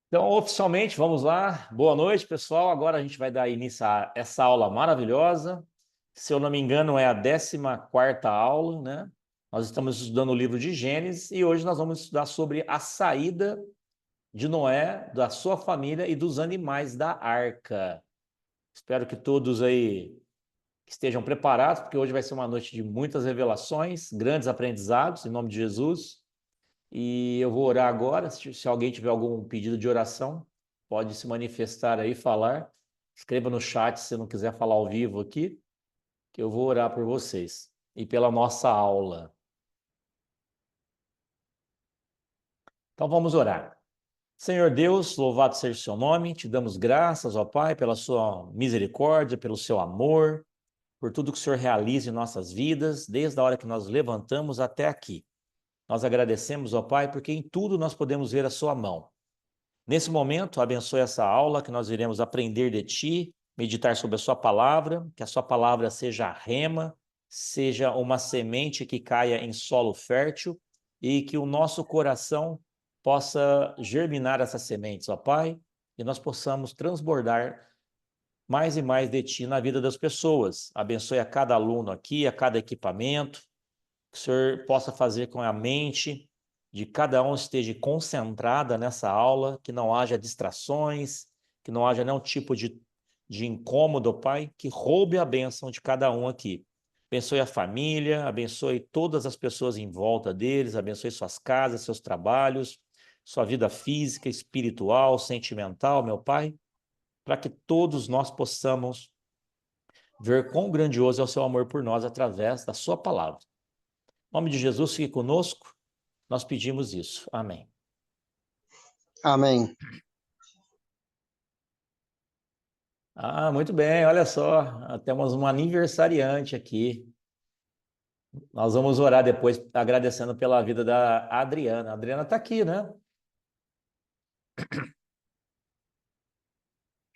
Então, oficialmente, vamos lá. Boa noite, pessoal. Agora a gente vai dar início a essa aula maravilhosa. Se eu não me engano, é a 14ª aula, né? Nós estamos estudando o livro de Gênesis e hoje nós vamos estudar sobre a saída de Noé, da sua família e dos animais da arca. Espero que todos aí estejam preparados, porque hoje vai ser uma noite de muitas revelações, grandes aprendizados, em nome de Jesus. E eu vou orar agora. Se alguém tiver algum pedido de oração, pode se manifestar aí, falar. Escreva no chat se não quiser falar ao vivo aqui, que eu vou orar por vocês e pela nossa aula. Então vamos orar. Senhor Deus, louvado seja o seu nome, te damos graças, ó Pai, pela sua misericórdia, pelo seu amor, por tudo que o Senhor realiza em nossas vidas, desde a hora que nós levantamos até aqui. Nós agradecemos, ó Pai, porque em tudo nós podemos ver a sua mão. Nesse momento, abençoe essa aula que nós iremos aprender de Ti, meditar sobre a Sua palavra, que a Sua palavra seja rema, seja uma semente que caia em solo fértil e que o nosso coração possa germinar essas sementes, ó Pai, e nós possamos transbordar mais e mais de Ti na vida das pessoas. Abençoe a cada aluno aqui, a cada equipamento, que o Senhor possa fazer com a mente de cada um esteja concentrada nessa aula, que não haja distrações, que não haja nenhum tipo de incômodo, Pai, que roube a bênção de cada um aqui. Abençoe a família, abençoe todas as pessoas em volta deles, abençoe suas casas, seus trabalhos, sua vida física, espiritual, sentimental, meu Pai, para que todos nós possamos ver quão grandioso é o seu amor por nós através da sua palavra. Em nome de Jesus, fique conosco. Nós pedimos isso. Amém. Amém. Muito bem, olha só, temos um aniversariante aqui. Nós vamos orar depois, agradecendo pela vida da Adriana. A Adriana está aqui, né? Deixa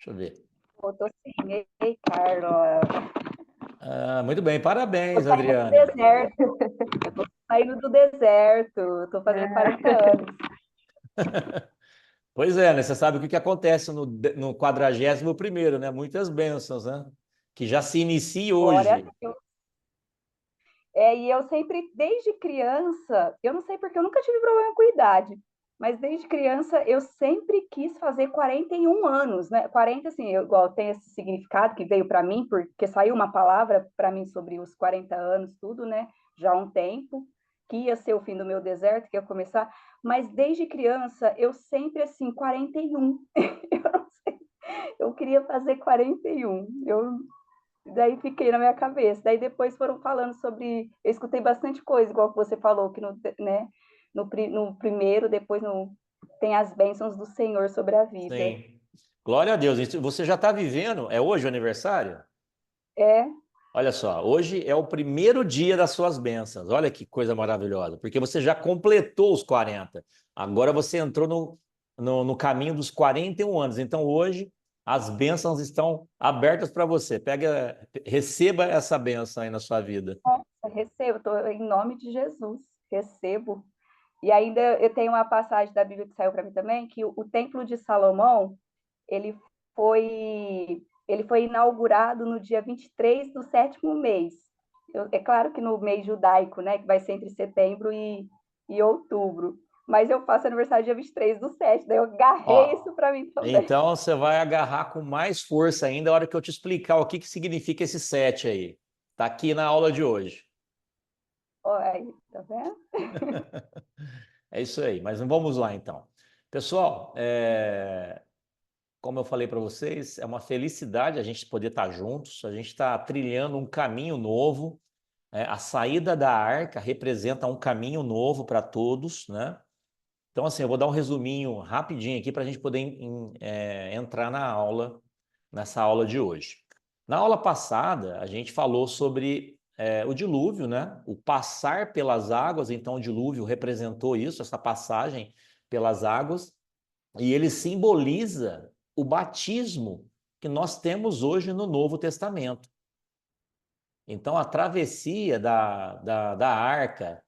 eu ver. Eu tô sim. Ei, Carla. Muito bem, Tô parabéns, saindo do Adriana. deserto. Eu tô saindo do deserto. Tô fazendo 40 anos. Pois é, né? Você sabe o que acontece no 41º, né? Muitas bênçãos, né? Que já se inicia Glória a hoje. Deus. E eu sempre, desde criança, eu não sei porque eu nunca tive problema com idade, mas desde criança eu sempre quis fazer 41 anos, né? 40, assim, igual tem esse significado que veio para mim, porque saiu uma palavra para mim sobre os 40 anos, tudo, né? Já há um tempo, que ia ser o fim do meu deserto, que ia começar, mas desde criança eu sempre, assim, 41. Eu não sei, eu queria fazer 41. Daí fiquei na minha cabeça. Daí depois foram falando sobre. Eu escutei bastante coisa, igual que você falou, que né, no primeiro, depois tem as bênçãos do Senhor sobre a vida. Sim. Glória a Deus. Você já está vivendo? É hoje o aniversário? É, Olha só, hoje é o primeiro dia das suas bênçãos. Olha que coisa maravilhosa, porque você já completou os 40. Agora você entrou no caminho dos 41 anos. Então hoje as bênçãos estão abertas para você. Receba essa bênção aí na sua vida. eu recebo, tô, em nome de Jesus, recebo. E ainda eu tenho uma passagem da Bíblia que saiu para mim também, que o Templo de Salomão, ele ele foi inaugurado no dia 23 do 7º mês. É claro que no mês judaico, né, que vai ser entre setembro e outubro. Mas eu faço aniversário dia 23 do 7, daí eu agarrei Ó, isso para mim também. então você vai agarrar com mais força ainda a hora que eu te explicar o que significa esse 7 aí. Está aqui na aula de hoje. Olha aí, tá vendo? É isso aí, mas vamos lá então. Pessoal, como eu falei para vocês, é uma felicidade a gente poder estar juntos, a gente está trilhando um caminho novo, né? A saída da arca representa um caminho novo para todos, né? Então, assim, eu vou dar um resuminho rapidinho aqui para a gente poder entrar na aula, nessa aula de hoje. Na aula passada, a gente falou sobre o dilúvio, né? O passar pelas águas, então o dilúvio representou isso, essa passagem pelas águas, e ele simboliza o batismo que nós temos hoje no Novo Testamento. Então, a travessia da arca,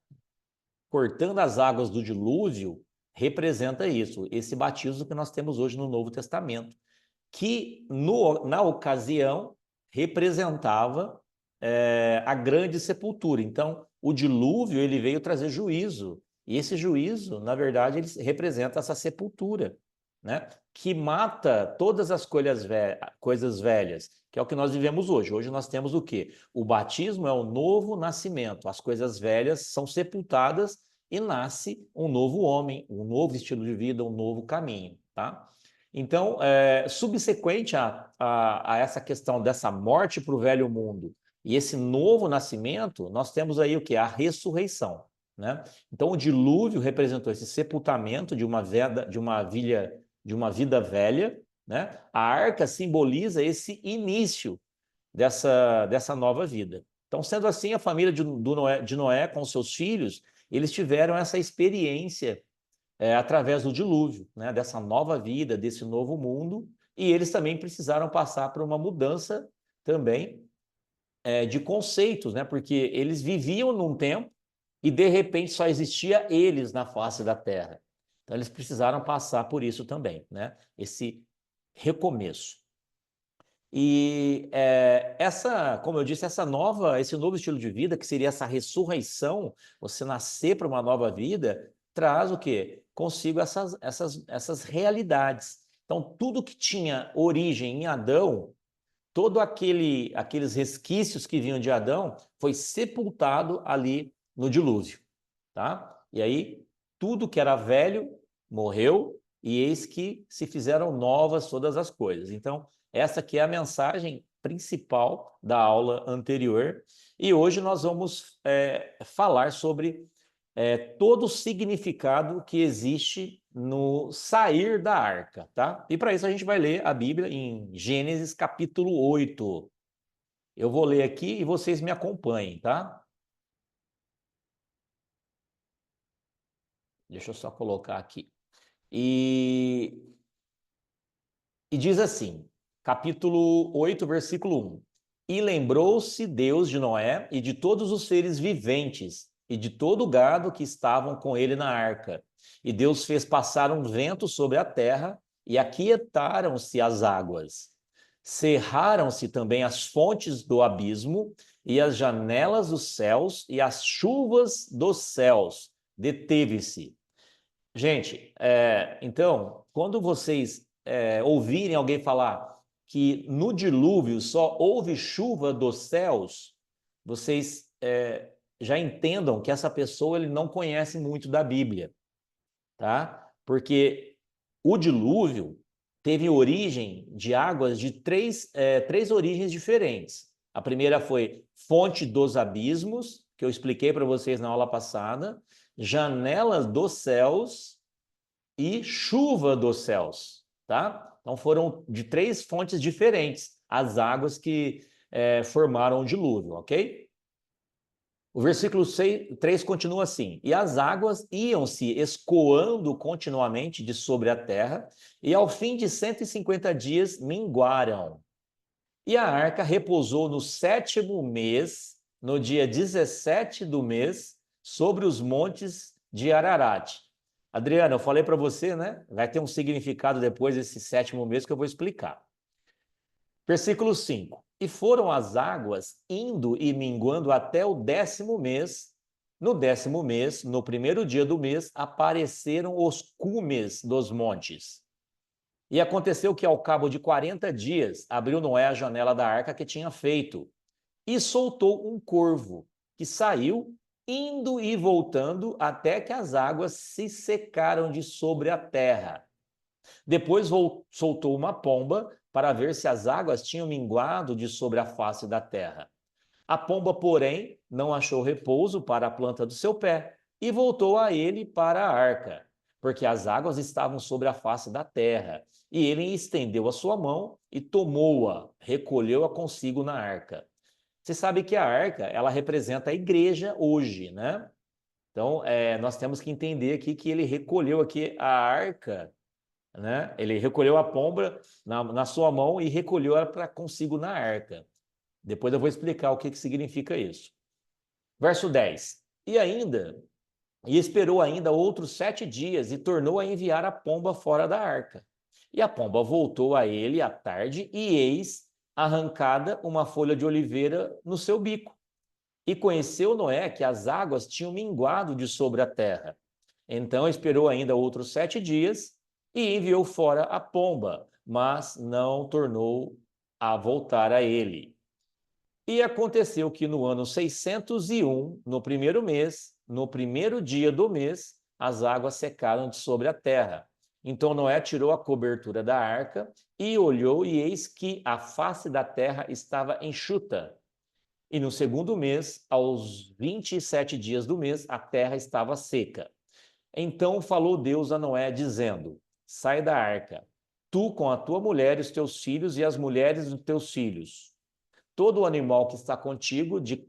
cortando as águas do dilúvio, representa isso, esse batismo que nós temos hoje no Novo Testamento, que na ocasião representava a grande sepultura. Então, o dilúvio ele veio trazer juízo, e esse juízo, na verdade, ele representa essa sepultura, né? Que mata todas as coisas velhas, que é o que nós vivemos hoje. Hoje nós temos o quê? O batismo é o novo nascimento, as coisas velhas são sepultadas e nasce um novo homem, um novo estilo de vida, um novo caminho, tá? Então, subsequente a essa questão dessa morte para o velho mundo e esse novo nascimento, nós temos aí o que? A ressurreição, né? Então, o dilúvio representou esse sepultamento de uma vida velha, né? A arca simboliza esse início dessa nova vida. Então, sendo assim, a família de Noé com seus filhos, eles tiveram essa experiência através do dilúvio, né? Dessa nova vida, desse novo mundo, e eles também precisaram passar por uma mudança também de conceitos, né? Porque eles viviam num tempo e de repente só existia eles na face da terra. Então eles precisaram passar por isso também, né? Esse recomeço. E como eu disse, esse novo estilo de vida, que seria essa ressurreição, você nascer para uma nova vida, traz o quê? Consigo essas realidades. Então, tudo que tinha origem em Adão, todo aqueles resquícios que vinham de Adão, foi sepultado ali no dilúvio, tá? E aí, tudo que era velho morreu, e eis que se fizeram novas todas as coisas. Então, essa aqui é a mensagem principal da aula anterior, e hoje nós vamos falar sobre todo o significado que existe no sair da arca, tá? E para isso a gente vai ler a Bíblia em Gênesis capítulo 8. Eu vou ler aqui e vocês me acompanhem, tá? Deixa eu só colocar aqui. E diz assim, capítulo 8, versículo 1. E lembrou-se Deus de Noé e de todos os seres viventes e de todo o gado que estavam com ele na arca. E Deus fez passar um vento sobre a terra e aquietaram-se as águas. Cerraram-se também as fontes do abismo e as janelas dos céus e as chuvas dos céus. Deteve-se. Gente, então, quando vocês ouvirem alguém falar que no dilúvio só houve chuva dos céus, vocês já entendam que essa pessoa ele não conhece muito da Bíblia, tá? Porque o dilúvio teve origem de águas de três origens diferentes. A primeira foi fonte dos abismos, que eu expliquei para vocês na aula passada, janelas dos céus e chuva dos céus, tá? Então foram de três fontes diferentes as águas que formaram o dilúvio, ok? O versículo 3 continua assim: E as águas iam se escoando continuamente de sobre a terra, e ao fim de 150 dias minguaram. E a arca repousou no 7º mês, no dia 17 do mês, sobre os montes de Ararat. Adriana, eu falei para você, né? Vai ter um significado depois desse 7º mês que eu vou explicar. Versículo 5. E foram as águas indo e minguando até o 10º mês. No 10º mês, no primeiro dia do mês, apareceram os cumes dos montes. E aconteceu que, ao cabo de 40 dias, abriu Noé a janela da arca que tinha feito, e soltou um corvo, que saiu, indo e voltando, até que as águas se secaram de sobre a terra. Depois soltou uma pomba, para ver se as águas tinham minguado de sobre a face da terra. A pomba, porém, não achou repouso para a planta do seu pé, e voltou a ele para a arca, porque as águas estavam sobre a face da terra. E ele estendeu a sua mão e tomou-a, recolheu-a consigo na arca. Você sabe que a arca, ela representa a igreja hoje, né? Então, nós temos que entender aqui que ele recolheu aqui a arca, né? Ele recolheu a pomba na sua mão e recolheu ela para consigo na arca. Depois eu vou explicar o que significa isso. Verso 10. E ainda, E esperou ainda outros 7 dias e tornou a enviar a pomba fora da arca. E a pomba voltou a ele à tarde e eis arrancada uma folha de oliveira no seu bico. E conheceu Noé que as águas tinham minguado de sobre a terra. Então esperou ainda outros 7 dias e enviou fora a pomba, mas não tornou a voltar a ele. E aconteceu que no ano 601, no primeiro mês, no primeiro dia do mês, as águas secaram de sobre a terra. Então Noé tirou a cobertura da arca e olhou, e eis que a face da terra estava enxuta. E no segundo mês, aos 27 dias do mês, a terra estava seca. Então falou Deus a Noé, dizendo: sai da arca, tu com a tua mulher, os teus filhos e as mulheres dos teus filhos. Todo o animal que está contigo, de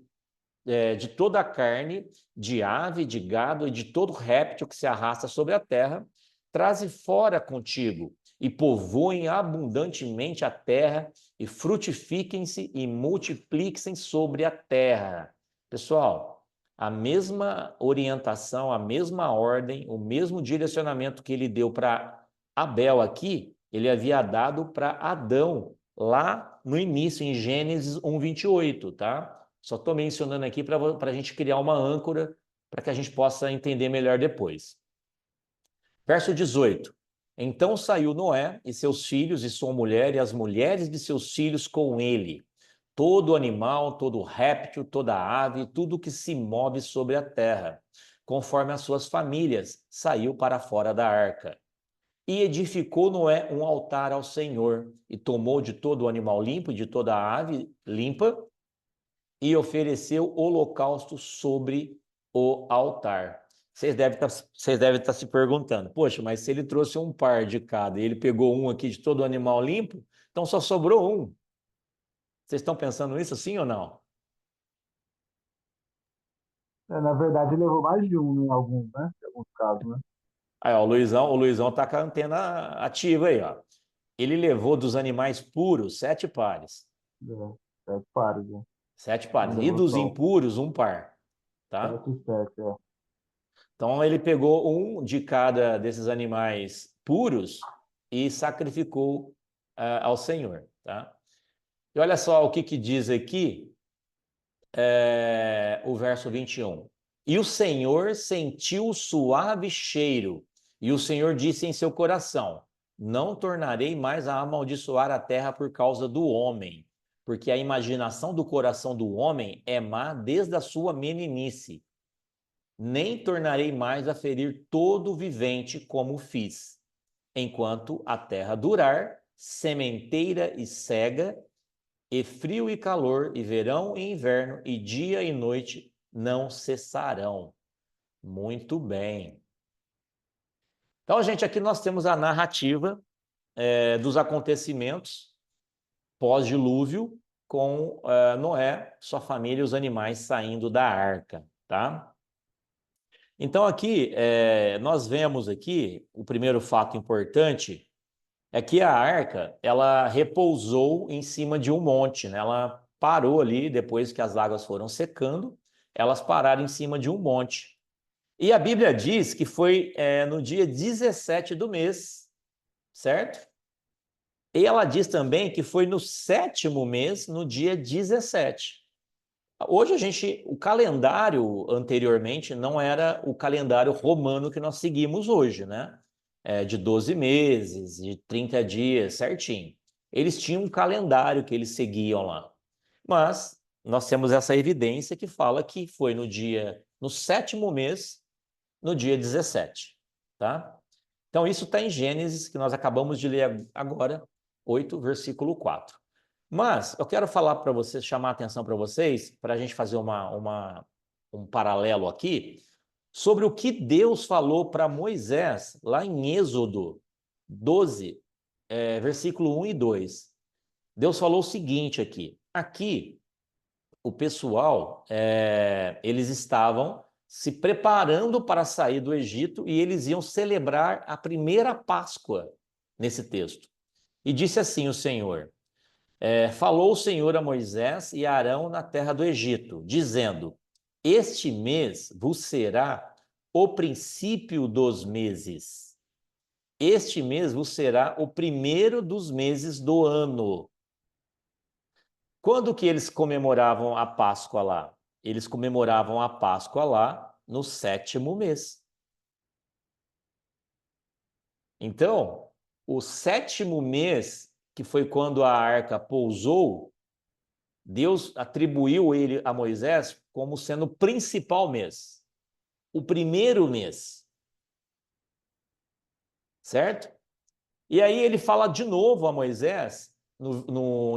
toda a carne, de ave, de gado e de todo réptil que se arrasta sobre a terra, traze fora contigo e povoem abundantemente a terra e frutifiquem-se e multipliquem sobre a terra. Pessoal, a mesma orientação, a mesma ordem, o mesmo direcionamento que ele deu para Abel aqui, ele havia dado para Adão lá no início, em Gênesis 1:28, tá? Só estou mencionando aqui para a gente criar uma âncora para que a gente possa entender melhor depois. Verso 18. Então saiu Noé e seus filhos e sua mulher e as mulheres de seus filhos com ele. Todo animal, todo réptil, toda ave, tudo que se move sobre a terra, conforme as suas famílias, saiu para fora da arca. E edificou Noé um altar ao Senhor, e tomou de todo o animal limpo e de toda a ave limpa, e ofereceu holocausto sobre o altar. Vocês devem estar se perguntando, poxa, mas se ele trouxe um par de cada e ele pegou um aqui de todo o animal limpo, então só sobrou um. Vocês estão pensando nisso, sim ou não? Na verdade, ele levou mais de um em alguns, né? Em alguns casos, né? Aí, ó, o Luizão tá com a antena ativa aí, ó. Ele levou dos animais puros 7 pares. Sete pares, né? 7 pares. Não E levou dos só um. impuros, um par, tá? Sete e sete, é. Então ele pegou um de cada desses animais puros e sacrificou ao Senhor, tá? E olha só o que diz aqui, o verso 21. E o Senhor sentiu o suave cheiro, e o Senhor disse em seu coração: não tornarei mais a amaldiçoar a terra por causa do homem, porque a imaginação do coração do homem é má desde a sua meninice. Nem tornarei mais a ferir todo vivente como fiz, enquanto a terra durar, sementeira e cega, e frio e calor, e verão e inverno, e dia e noite não cessarão. Muito bem. Então, gente, aqui nós temos a narrativa dos acontecimentos pós-dilúvio com Noé, sua família e os animais saindo da arca, tá? Então, aqui, nós vemos aqui, o primeiro fato importante é que a arca, ela repousou em cima de um monte, né? Ela parou ali, depois que as águas foram secando, elas pararam em cima de um monte. E a Bíblia diz que foi no dia 17 do mês, certo? E ela diz também que foi no 7º mês, no dia 17. Hoje o calendário anteriormente não era o calendário romano que nós seguimos hoje, né? De 12 meses, de 30 dias, certinho. Eles tinham um calendário que eles seguiam lá. Mas nós temos essa evidência que fala que foi no 7º mês, no dia 17, tá? Então isso está em Gênesis, que nós acabamos de ler agora, 8, versículo 4. Mas eu quero falar para vocês, chamar a atenção para vocês, para a gente fazer um paralelo aqui, sobre o que Deus falou para Moisés, lá em Êxodo 12, versículo 1 e 2. Deus falou o seguinte aqui: aqui, o pessoal, eles estavam se preparando para sair do Egito e eles iam celebrar a primeira Páscoa nesse texto. E disse assim o Senhor: falou o Senhor a Moisés e a Arão na terra do Egito, dizendo: este mês vos será o princípio dos meses. Este mês vos será o primeiro dos meses do ano. Quando que eles comemoravam a Páscoa lá? Eles comemoravam a Páscoa lá no 7º mês. Então, o 7º mês, que foi quando a arca pousou, Deus atribuiu ele a Moisés como sendo o principal mês, o primeiro mês, certo? E aí ele fala de novo a Moisés,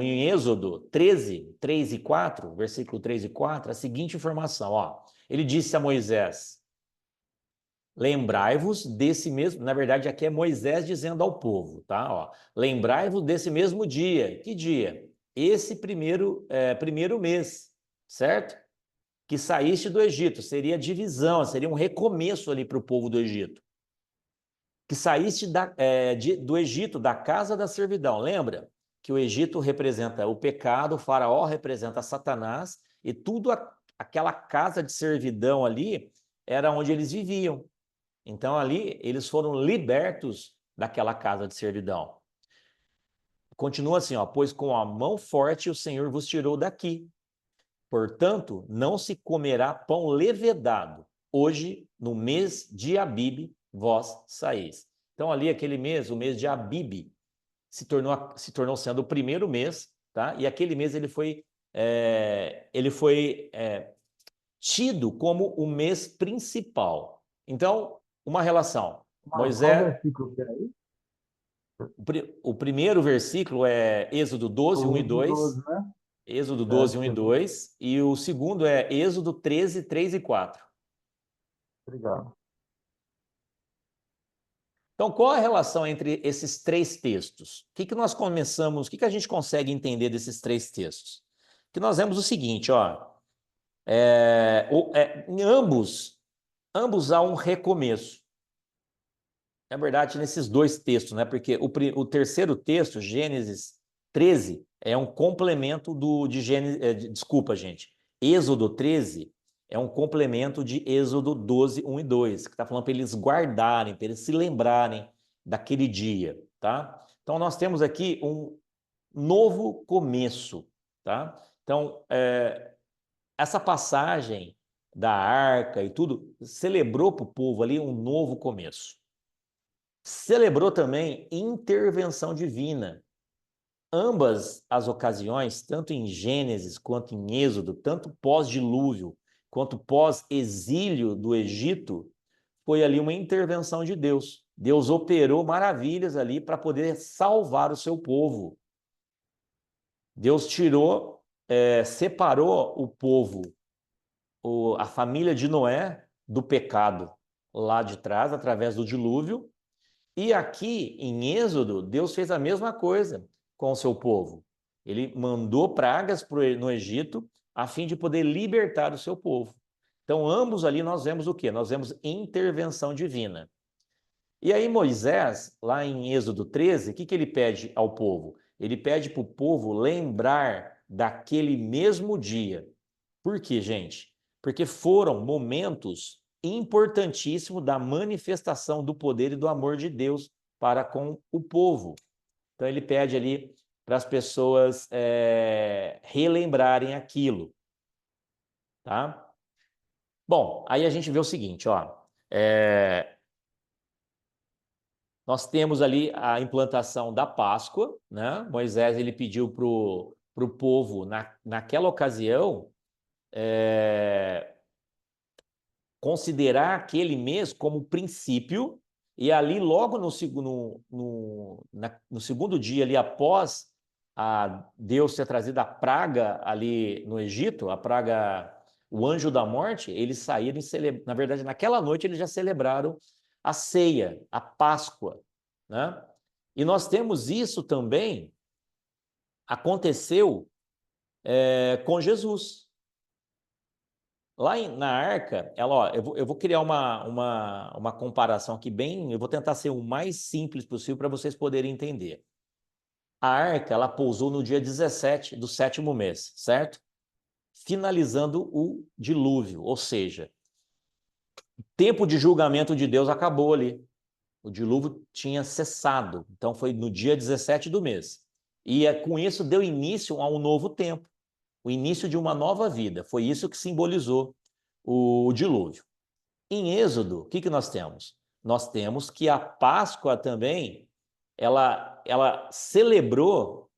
em Êxodo 13, 3 e 4, versículo 3 e 4, a seguinte informação, ó. Ele disse a Moisés, lembrai-vos desse mesmo, na verdade aqui é Moisés dizendo ao povo, tá? Ó, lembrai-vos desse mesmo dia. Que dia? Esse primeiro mês, certo? Que saíste do Egito, seria divisão, seria um recomeço ali para o povo do Egito. Que saíste do Egito, da casa da servidão. Lembra que o Egito representa o pecado, o faraó representa Satanás, e tudo aquela casa de servidão ali era onde eles viviam. Então ali eles foram libertos daquela casa de servidão. Continua assim, ó, pois com a mão forte o Senhor vos tirou daqui. Portanto, não se comerá pão levedado. Hoje, no mês de Abibe, vós saís. Então, ali, aquele mês, o mês de Abibe, se tornou sendo o primeiro mês, tá? E aquele mês ele foi tido como o mês principal. Então, uma relação. Mas qual Moisés, versículo que é aí? o primeiro versículo é Êxodo 12, 1 e 12, 2. 12, né? Êxodo 12, 1 e Certo. 2, e o segundo é Êxodo 13, 3 e 4. Obrigado. Então, qual a relação entre esses três textos? O que nós começamos, o que a gente consegue entender desses três textos? Que nós vemos o seguinte, ó, em ambos há um recomeço. Na verdade, nesses dois textos, né? Porque o terceiro texto, Gênesis 13, é um complemento de Gênesis. Desculpa, gente. Êxodo 13 é um complemento de Êxodo 12, 1 e 2, que está falando para eles guardarem, para eles se lembrarem daquele dia, tá? Então, nós temos aqui um novo começo, tá? Então, essa passagem da arca e tudo celebrou para o povo ali um novo começo. Celebrou também intervenção divina. Ambas as ocasiões, tanto em Gênesis quanto em Êxodo, tanto pós-dilúvio quanto pós-exílio do Egito, foi ali uma intervenção de Deus. Deus operou maravilhas ali para poder salvar o seu povo. Deus separou o povo, a família de Noé, do pecado lá de trás, através do dilúvio. E aqui, em Êxodo, Deus fez a mesma coisa com o seu povo. Ele mandou pragas no Egito a fim de poder libertar o seu povo. Então, ambos ali nós vemos o quê? Nós vemos intervenção divina. E aí Moisés, lá em Êxodo 13, o que ele pede ao povo? Ele pede para o povo lembrar daquele mesmo dia. Por quê, gente? Porque foram momentos importantíssimos da manifestação do poder e do amor de Deus para com o povo. Então ele pede ali para as pessoas relembrarem aquilo, tá? Bom, aí a gente vê o seguinte, ó, nós temos ali a implantação da Páscoa, né? Moisés ele pediu para o povo naquela ocasião considerar aquele mês como princípio, e ali logo no segundo dia, ali após Deus ter trazido a praga ali no Egito, a praga, o anjo da morte, eles saíram e na verdade, naquela noite eles já celebraram a ceia, a Páscoa, né? E nós temos isso também, aconteceu com Jesus. Lá na arca, eu vou criar uma comparação aqui eu vou tentar ser o mais simples possível para vocês poderem entender. A arca, ela pousou no dia 17 do 7º mês, certo? Finalizando o dilúvio, ou seja, tempo de julgamento de Deus acabou ali. O dilúvio tinha cessado. Então foi no dia 17 do mês. E com isso deu início a um novo tempo, o início de uma nova vida. Foi isso que simbolizou o dilúvio. Em Êxodo, o que nós temos? Nós temos que a Páscoa também, ela celebrou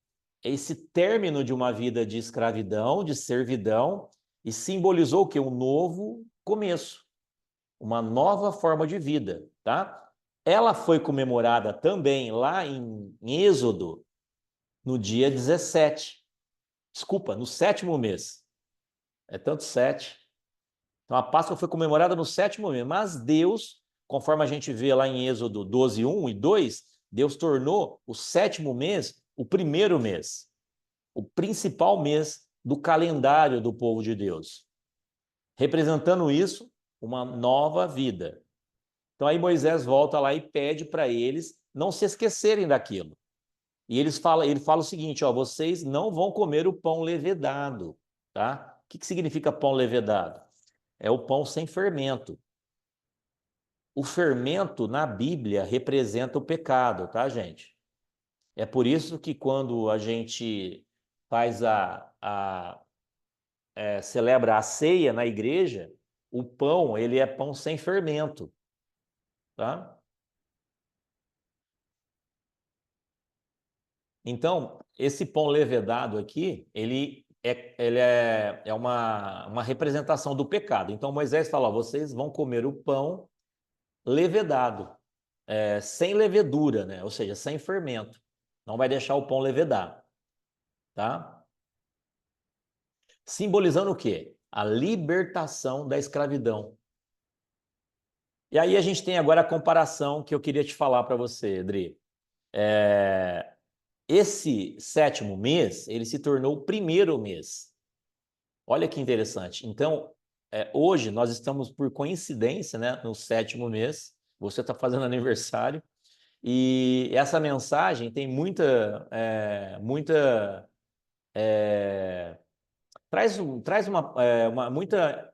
esse término de uma vida de escravidão, de servidão, e simbolizou o quê? Um novo começo, uma nova forma de vida, tá? Ela foi comemorada também lá em Êxodo, no dia 17. Desculpa, no 7º mês. É tanto 7. Então a Páscoa foi comemorada no 7º mês, mas Deus, conforme a gente vê lá em Êxodo 12, 1 e 2, Deus tornou o 7º mês o primeiro mês, o principal mês do calendário do povo de Deus, representando isso, uma nova vida. Então aí Moisés volta lá e pede para eles não se esquecerem daquilo. E ele fala o seguinte, ó, vocês não vão comer o pão levedado, tá? O que significa pão levedado? É o pão sem fermento. O fermento na Bíblia representa o pecado, tá, gente? É por isso que quando a gente faz celebra a ceia na igreja, o pão, ele é pão sem fermento, tá? Então, esse pão levedado aqui, ele é uma representação do pecado. Então, Moisés fala, ó, vocês vão comer o pão levedado, sem levedura, né? Ou seja, sem fermento. Não vai deixar o pão levedar, tá? Simbolizando o quê? A libertação da escravidão. E aí a gente tem agora a comparação que eu queria te falar para você, Adri. Esse 7º mês, ele se tornou o primeiro mês. Olha que interessante. Então, hoje nós estamos, por coincidência, né, no 7º mês. Você está fazendo aniversário. E essa mensagem tem traz muita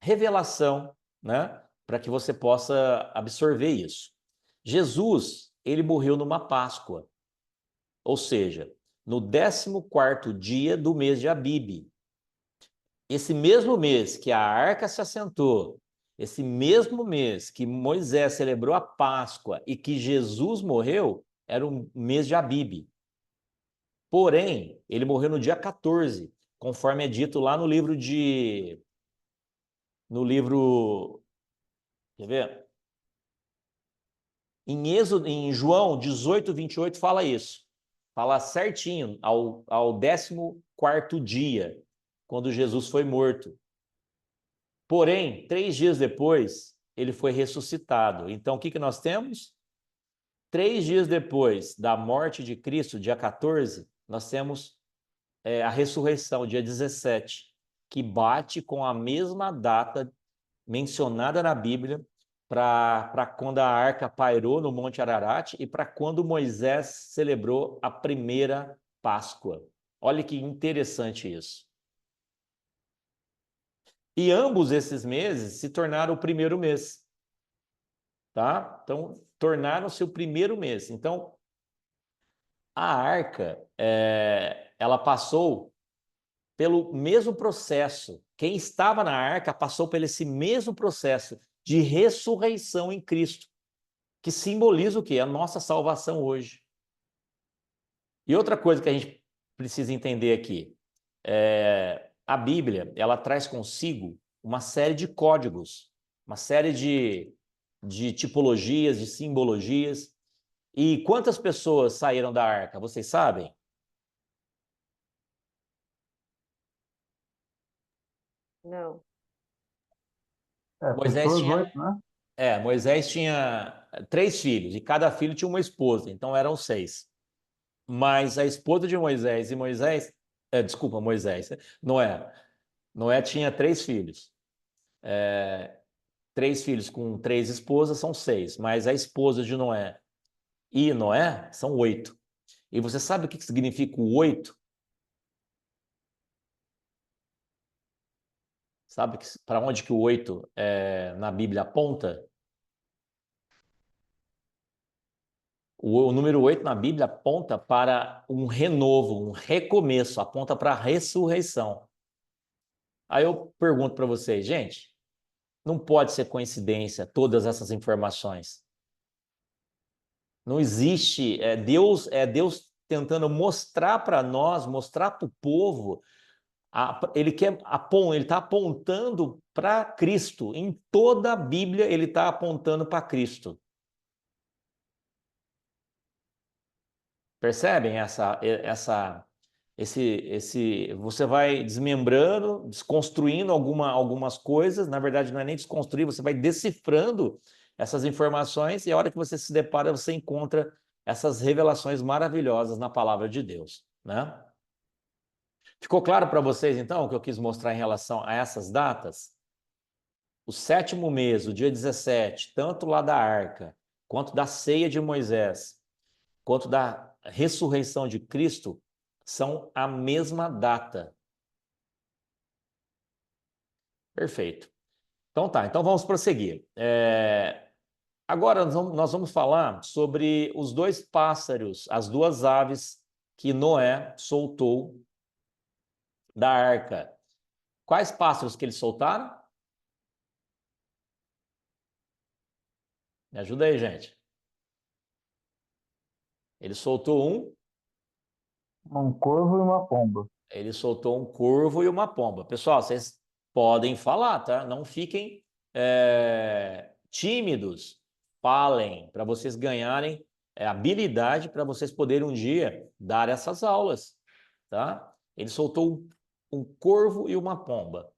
revelação, né, para que você possa absorver isso. Jesus, ele morreu numa Páscoa, ou seja, no 14º dia do mês de Abibe. Esse mesmo mês que a arca se assentou, esse mesmo mês que Moisés celebrou a Páscoa e que Jesus morreu, era o mês de Abibe. Porém, ele morreu no dia 14, conforme é dito lá no livro quer ver? Em João 18, 28 fala isso. Fala certinho, ao 14º dia, quando Jesus foi morto. Porém, 3 dias depois, ele foi ressuscitado. Então, o que nós temos? 3 dias depois da morte de Cristo, dia 14, nós temos a ressurreição, dia 17, que bate com a mesma data mencionada na Bíblia para quando a arca pairou no Monte Ararat e para quando Moisés celebrou a primeira Páscoa. Olha que interessante isso. E ambos esses meses se tornaram o primeiro mês, tá? Então, tornaram-se o primeiro mês. Então, a arca, ela passou pelo mesmo processo. Quem estava na arca passou por esse mesmo processo de ressurreição em Cristo, que simboliza o quê? A nossa salvação hoje. E outra coisa que a gente precisa entender aqui, a Bíblia, ela traz consigo uma série de códigos, uma série de tipologias, de simbologias. E quantas pessoas saíram da arca, vocês sabem? Não. Moisés Pessoas tinha 8, né? Moisés tinha 3 filhos e cada filho tinha uma esposa, então eram 6. Mas a esposa de Moisés e desculpa, Moisés, Noé. Noé tinha 3 filhos. 3 filhos com 3 esposas são 6, mas a esposa de Noé e Noé são 8. E você sabe o que significa o 8? Sabe para onde que o 8 na Bíblia aponta? O número 8 na Bíblia aponta para um renovo, um recomeço, aponta para a ressurreição. Aí eu pergunto para vocês, gente, não pode ser coincidência todas essas informações. Não existe, Deus tentando mostrar para nós, mostrar para o povo, ele está apontando para Cristo. Em toda a Bíblia ele está apontando para Cristo. Percebem você vai desmembrando, desconstruindo algumas coisas, na verdade não é nem desconstruir, você vai decifrando essas informações e a hora que você se depara, você encontra essas revelações maravilhosas na palavra de Deus, né? Ficou claro para vocês, então, o que eu quis mostrar em relação a essas datas? O 7º mês, o dia 17, tanto lá da arca, quanto da ceia de Moisés, quanto da ressurreição de Cristo, são a mesma data. Perfeito. Então tá, então vamos prosseguir. Agora nós vamos falar sobre os 2 pássaros, as 2 aves que Noé soltou da arca. Quais pássaros que eles soltaram? Me ajuda aí, gente. Ele soltou Um corvo e uma pomba. Ele soltou um corvo e uma pomba. Pessoal, vocês podem falar, tá? Não fiquem tímidos. Falem para vocês ganharem habilidade para vocês poderem um dia dar essas aulas, tá? Ele soltou um corvo e uma pomba.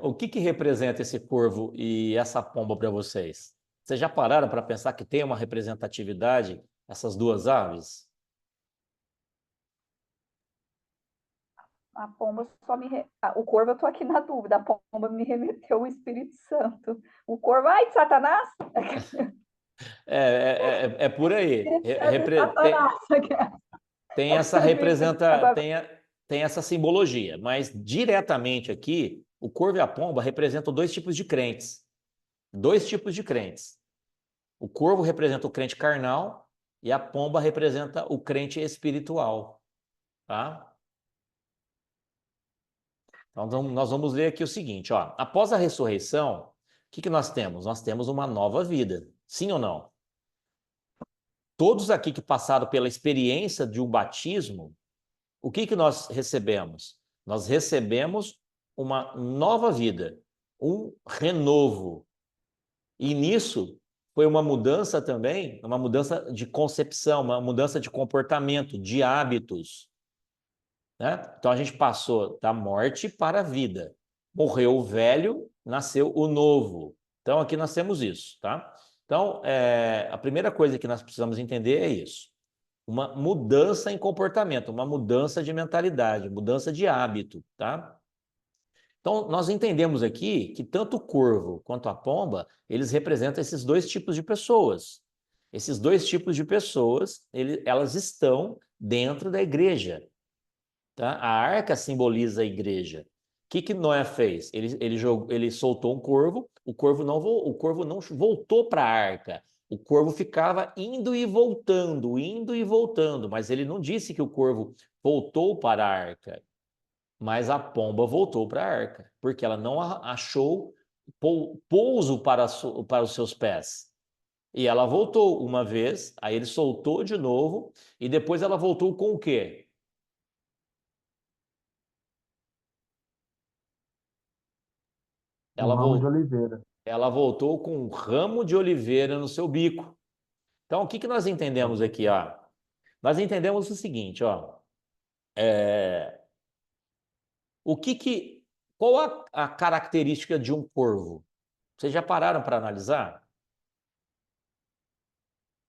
O que representa esse corvo e essa pomba para vocês? Vocês já pararam para pensar que tem uma representatividade essas 2 aves? A pomba só o corvo, eu tô aqui na dúvida. A pomba me remeteu o Espírito Santo. O corvo, ai, de Satanás! É por aí. Tem essa simbologia, mas diretamente aqui, o corvo e a pomba representam 2 tipos de crentes. 2 tipos de crentes. O corvo representa o crente carnal e a pomba representa o crente espiritual. Tá? Então, nós vamos ler aqui o seguinte, ó. Após a ressurreição, o que nós temos? Nós temos uma nova vida. Sim ou não? Todos aqui que passaram pela experiência de um batismo, o que nós recebemos? Nós recebemos uma nova vida, um renovo. E nisso foi uma mudança também, uma mudança de concepção, uma mudança de comportamento, de hábitos. Né? Então a gente passou da morte para a vida. Morreu o velho, nasceu o novo. Então aqui nós temos isso, tá? Então a primeira coisa que nós precisamos entender é isso. Uma mudança em comportamento, uma mudança de mentalidade, mudança de hábito, tá? Então nós entendemos aqui que tanto o corvo quanto a pomba, eles representam esses 2 tipos de pessoas. Esses 2 tipos de pessoas, elas estão dentro da igreja. Tá? A arca simboliza a igreja. O que Noé fez? Ele soltou um corvo, o corvo não voltou para a arca. O corvo ficava indo e voltando, mas ele não disse que o corvo voltou para a arca. Mas a pomba voltou para a arca, porque ela não achou pouso para os seus pés. E ela voltou uma vez, aí ele soltou de novo, e depois ela voltou com o quê? Ramo de oliveira. Ela voltou com um ramo de oliveira no seu bico. Então, o que nós entendemos aqui? Ó? Nós entendemos o seguinte, ó. Qual a característica de um corvo? Vocês já pararam para analisar?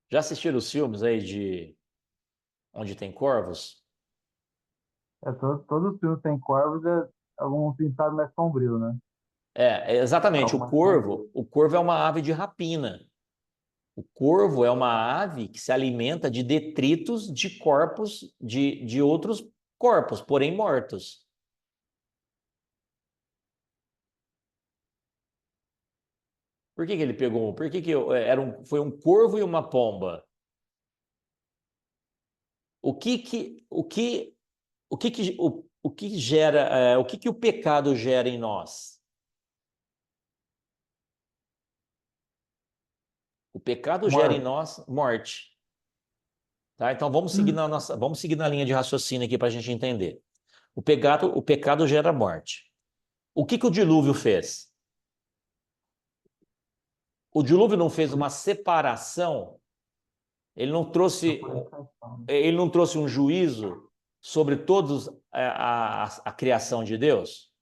Já assistiram os filmes aí de onde tem corvos? Todos os filmes têm corvos, algum pintado mais sombrio, né? Exatamente. O corvo é uma ave de rapina. O corvo é uma ave que se alimenta de detritos de corpos de outros corpos, porém mortos. Por que ele pegou? Por que foi um corvo e uma pomba? O que gera, o que o pecado gera em nós? O pecado gera em nós morte. Tá? Então vamos seguir na linha de raciocínio aqui para a gente entender. O pecado gera morte. O que o dilúvio fez? O dilúvio não fez uma separação, ele não trouxe um juízo sobre todos a criação de Deus?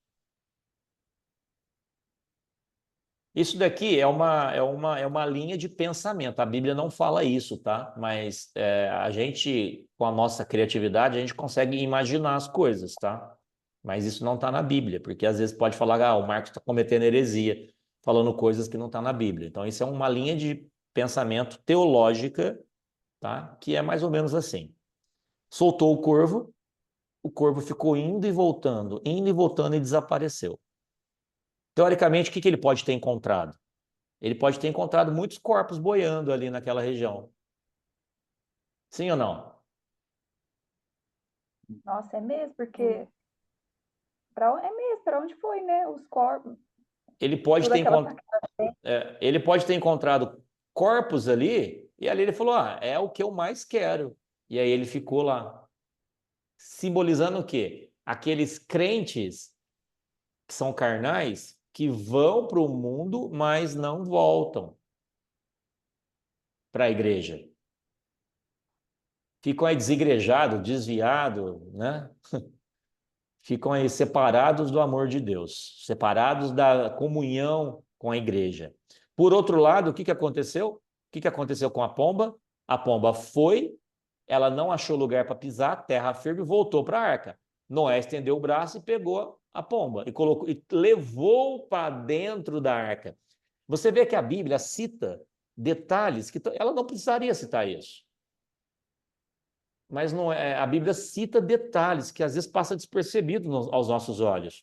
Isso daqui é uma linha de pensamento. A Bíblia não fala isso, tá? Mas a gente, com a nossa criatividade, a gente consegue imaginar as coisas, tá? Mas isso não está na Bíblia, porque às vezes pode falar, o Marcos está cometendo heresia, falando coisas que não estão na Bíblia. Então, isso é uma linha de pensamento teológica, tá? Que é mais ou menos assim. Soltou o corvo ficou indo e voltando e desapareceu. Teoricamente, o que ele pode ter encontrado? Ele pode ter encontrado muitos corpos boiando ali naquela região. Sim ou não? Nossa, é mesmo, porque para onde foi, né? Os corpos, Ele pode toda ter, aquela ele pode ter encontrado corpos ali, e ali ele falou: é o que eu mais quero. E aí ele ficou lá. Simbolizando o quê? Aqueles crentes que são carnais, que vão para o mundo, mas não voltam para a igreja. Ficam aí desigrejados, desviados, né? Ficam aí separados do amor de Deus, separados da comunhão com a igreja. Por outro lado, o que aconteceu? O que aconteceu com a pomba? A pomba foi, ela não achou lugar para pisar, terra firme, voltou para a arca. Noé estendeu o braço e pegou a pomba e colocou e levou para dentro da arca. Você vê que a Bíblia cita detalhes que ela não precisaria citar isso. Mas não a Bíblia cita detalhes que às vezes passa despercebido aos nossos olhos.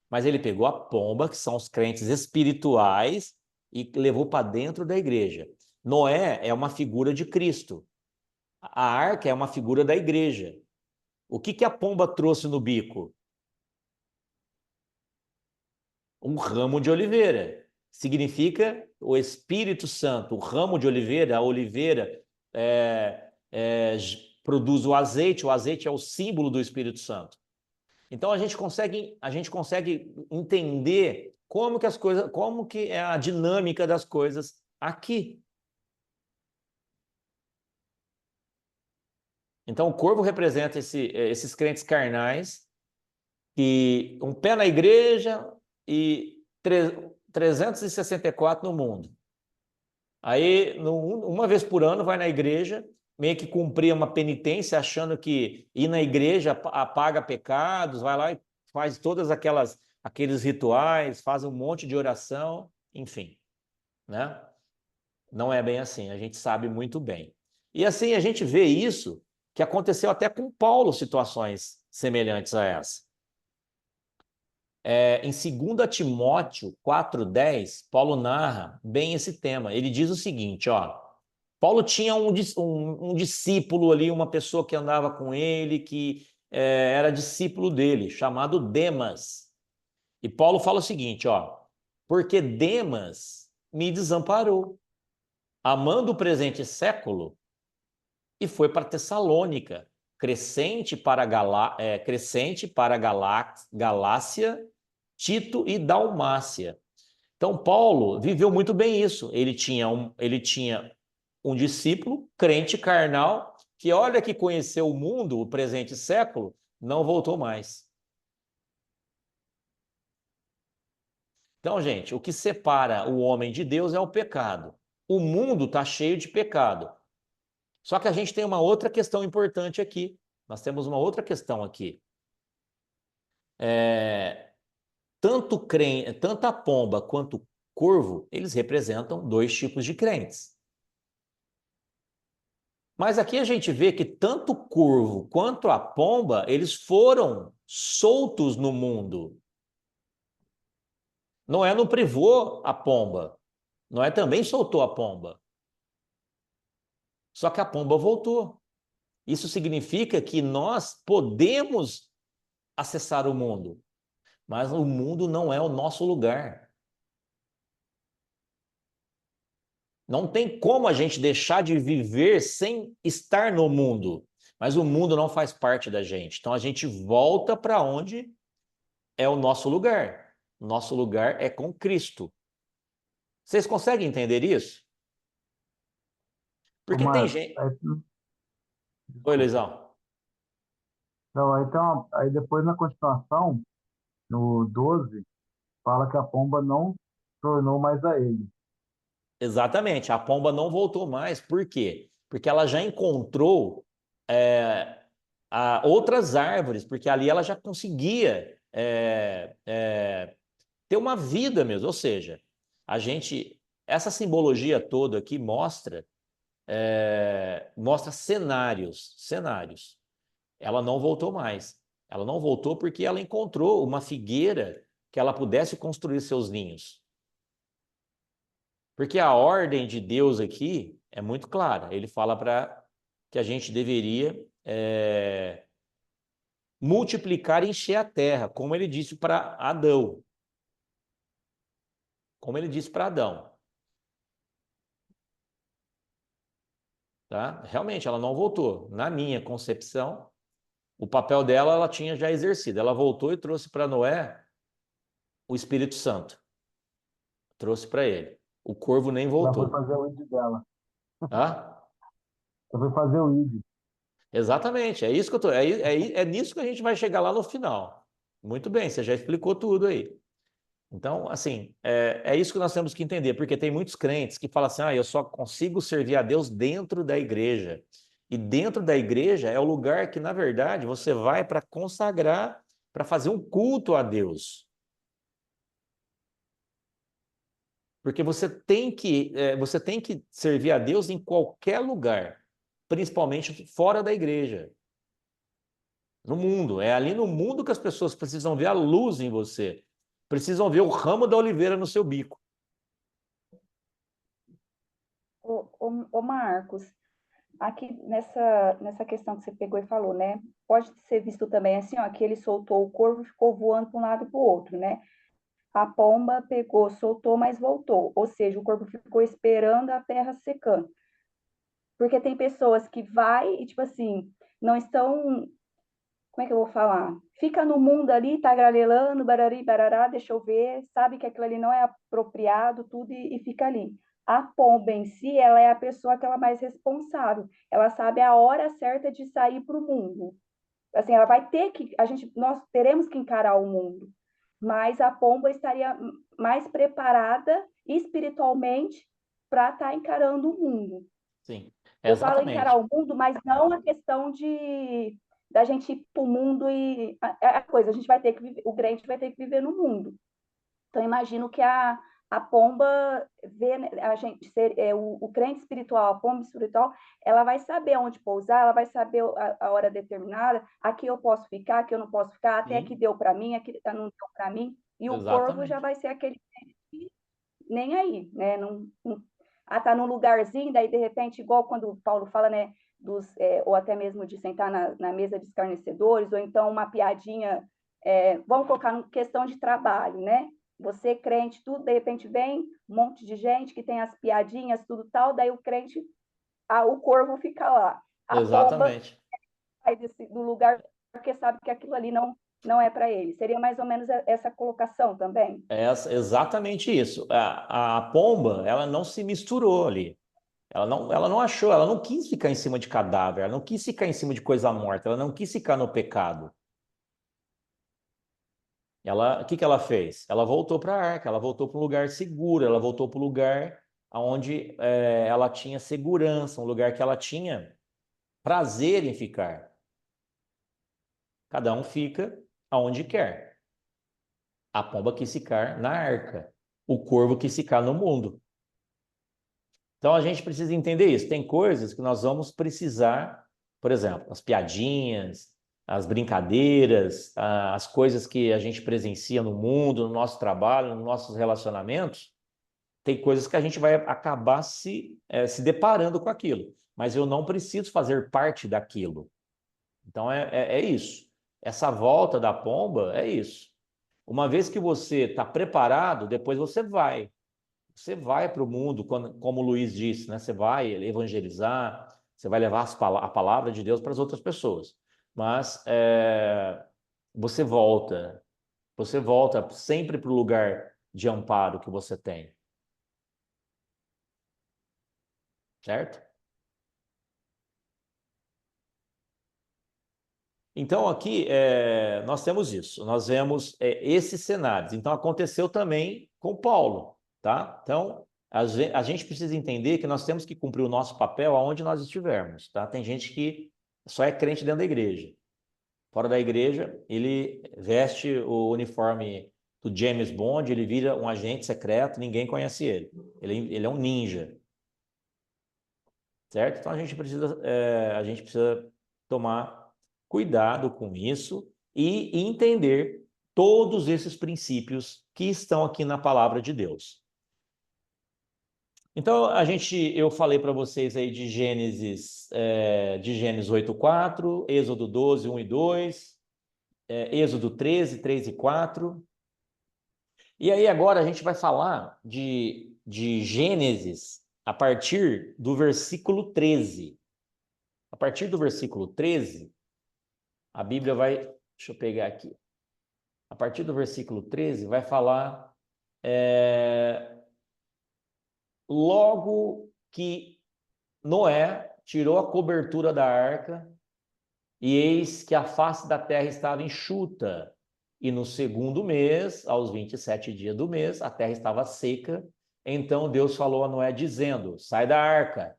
Mas ele pegou a pomba, que são os crentes espirituais, e levou para dentro da igreja. Noé é uma figura de Cristo. A arca é uma figura da igreja. O que a pomba trouxe no bico? Um ramo de oliveira. Significa o Espírito Santo. O ramo de oliveira, a oliveira produz o azeite é o símbolo do Espírito Santo. Então a gente consegue entender como que é a dinâmica das coisas aqui. Então o corvo representa esses crentes carnais, que um pé na igreja e 364 no mundo. Aí, uma vez por ano, vai na igreja, meio que cumprir uma penitência, achando que ir na igreja apaga pecados, vai lá e faz aqueles rituais, faz um monte de oração, enfim, né? Não é bem assim, a gente sabe muito bem. E assim, a gente vê isso, que aconteceu até com Paulo, situações semelhantes a essa. Em 2 Timóteo 4,10, Paulo narra bem esse tema. Ele diz o seguinte, Paulo tinha um discípulo ali, uma pessoa que andava com ele, que era discípulo dele, chamado Demas. E Paulo fala o seguinte, porque Demas me desamparou, amando o presente século, e foi para Tessalônica, crescente para Galácia, Tito e Dalmácia. Então, Paulo viveu muito bem isso. Ele tinha um discípulo, crente carnal, que olha que conheceu o mundo, o presente século, não voltou mais. Então, gente, o que separa o homem de Deus é o pecado. O mundo está cheio de pecado. Só que a gente tem uma outra questão importante aqui. Nós temos uma outra questão aqui. Tanto a pomba quanto o corvo, eles representam dois tipos de crentes. Mas aqui a gente vê que tanto o corvo quanto a pomba, eles foram soltos no mundo. Noé não privou a pomba. Noé também soltou a pomba. Só que a pomba voltou. Isso significa que nós podemos acessar o mundo, mas o mundo não é o nosso lugar. Não tem como a gente deixar de viver sem estar no mundo, mas o mundo não faz parte da gente. Então a gente volta para onde é o nosso lugar. Nosso lugar é com Cristo. Vocês conseguem entender isso? Ô, Porque tem Marcos, gente. aí, Oi, desculpa. Luizão. Não, então, aí depois na continuação, no 12 fala que a pomba não tornou mais a ele. Exatamente, a pomba não voltou mais. Por quê? Porque ela já encontrou outras árvores, porque ali ela já conseguia ter uma vida mesmo. Ou seja, essa simbologia toda aqui mostra cenários. Ela não voltou mais. Ela não voltou porque ela encontrou uma figueira que ela pudesse construir seus ninhos. Porque a ordem de Deus aqui é muito clara. Ele fala para que a gente deveria multiplicar e encher a terra, como ele disse para Adão. Como ele disse para Adão. Tá? Realmente, ela não voltou. Na minha concepção, o papel dela ela tinha já exercido. Ela voltou e trouxe para Noé o Espírito Santo. Trouxe para ele. O corvo nem Ela foi voltou. fazer o id dela. Tá? Ela foi fazer o id. Exatamente, é isso que eu tô, é nisso que a gente vai chegar lá no final. Muito bem, você já explicou tudo aí. Então, assim, é isso que nós temos que entender, porque tem muitos crentes que falam assim, eu só consigo servir a Deus dentro da igreja. E dentro da igreja é o lugar que, na verdade, você vai para consagrar, para fazer um culto a Deus. Porque você tem que servir a Deus em qualquer lugar, principalmente fora da igreja. No mundo. É ali no mundo que as pessoas precisam ver a luz em você. Precisam ver o ramo da oliveira no seu bico. Ô Marcos, aqui nessa questão que você pegou e falou, né? Pode ser visto também assim, ó, que ele soltou o corvo e ficou voando para um lado e para o outro, né? A pomba pegou, soltou, mas voltou. Ou seja, o corvo ficou esperando a terra secando. Porque tem pessoas que vai e, tipo assim, não estão. Como é que eu vou falar? Fica no mundo ali, tá gralelando, barari, barará, deixa eu ver, sabe que aquilo ali não é apropriado, tudo, e fica ali. A pomba em si, ela é a pessoa que ela é mais responsável. Ela sabe a hora certa de sair para o mundo. Assim, ela vai ter que, nós teremos que encarar o mundo, mas a pomba estaria mais preparada espiritualmente para estar encarando o mundo. Sim, Eu falo encarar exatamente. o mundo, mas não a questão de da gente ir para o mundo e a coisa, a gente vai ter que viver, o crente vai ter que viver no mundo. Então, imagino que a pomba vê a gente ser o crente espiritual, a pomba espiritual, ela vai saber onde pousar, ela vai saber a hora determinada, aqui eu posso ficar, aqui eu não posso ficar, até aqui Sim, deu para mim, aqui não deu para mim, e o corvo já exatamente. vai ser aquele que nem aí, né? Tá num lugarzinho, daí de repente, igual quando o Paulo fala, né? Ou até mesmo de sentar na mesa de escarnecedores, ou então uma piadinha, vamos colocar em questão de trabalho, né? Você crente, tudo, de repente vem um monte de gente que tem as piadinhas, tudo tal, daí o crente, o corvo fica lá. A pomba Exatamente. sai do lugar porque sabe que aquilo ali não é para ele. Seria mais ou menos essa colocação também. Exatamente isso. A pomba, ela não se misturou ali. Ela não achou, ela não quis ficar em cima de cadáver, ela não quis ficar em cima de coisa morta, ela não quis ficar no pecado. O que que ela fez? Ela voltou para a arca, ela voltou para um lugar seguro, ela voltou para o lugar onde ela tinha segurança, um lugar que ela tinha prazer em ficar. Cada um fica aonde quer. A pomba quis ficar na arca, o corvo quis ficar no mundo. Então a gente precisa entender isso. Tem coisas que nós vamos precisar, por exemplo, as piadinhas, as brincadeiras, as coisas que a gente presencia no mundo, no nosso trabalho, nos nossos relacionamentos, tem coisas que a gente vai acabar se deparando com aquilo. Mas eu não preciso fazer parte daquilo. Então é isso. Essa volta da pomba é isso. Uma vez que você está preparado, depois você vai. Você vai para o mundo, como o Luiz disse, né? Você vai evangelizar, você vai levar a palavra de Deus para as outras pessoas. Mas você volta sempre para o lugar de amparo que você tem. Certo? Então, aqui nós temos isso, nós vemos esses cenários. Então, aconteceu também com Paulo, tá? Então, a gente precisa entender que nós temos que cumprir o nosso papel aonde nós estivermos, tá? Tem gente que só é crente dentro da igreja. Fora da igreja, ele veste o uniforme do James Bond, ele vira um agente secreto, ninguém conhece ele. Ele é um ninja. Certo? Então, a gente precisa tomar cuidado com isso e entender todos esses princípios que estão aqui na palavra de Deus. Então, eu falei para vocês aí de Gênesis 8:4, Êxodo 12, 1 e 2, Êxodo 13, 3 e 4. E aí agora a gente vai falar de Gênesis a partir do versículo 13. A partir do versículo 13, a Bíblia vai... Deixa eu pegar aqui. A partir do versículo 13 vai falar... logo que Noé tirou a cobertura da arca, e eis que a face da terra estava enxuta, e no segundo mês, aos 27 dias do mês, a terra estava seca. Então Deus falou a Noé dizendo: sai da arca,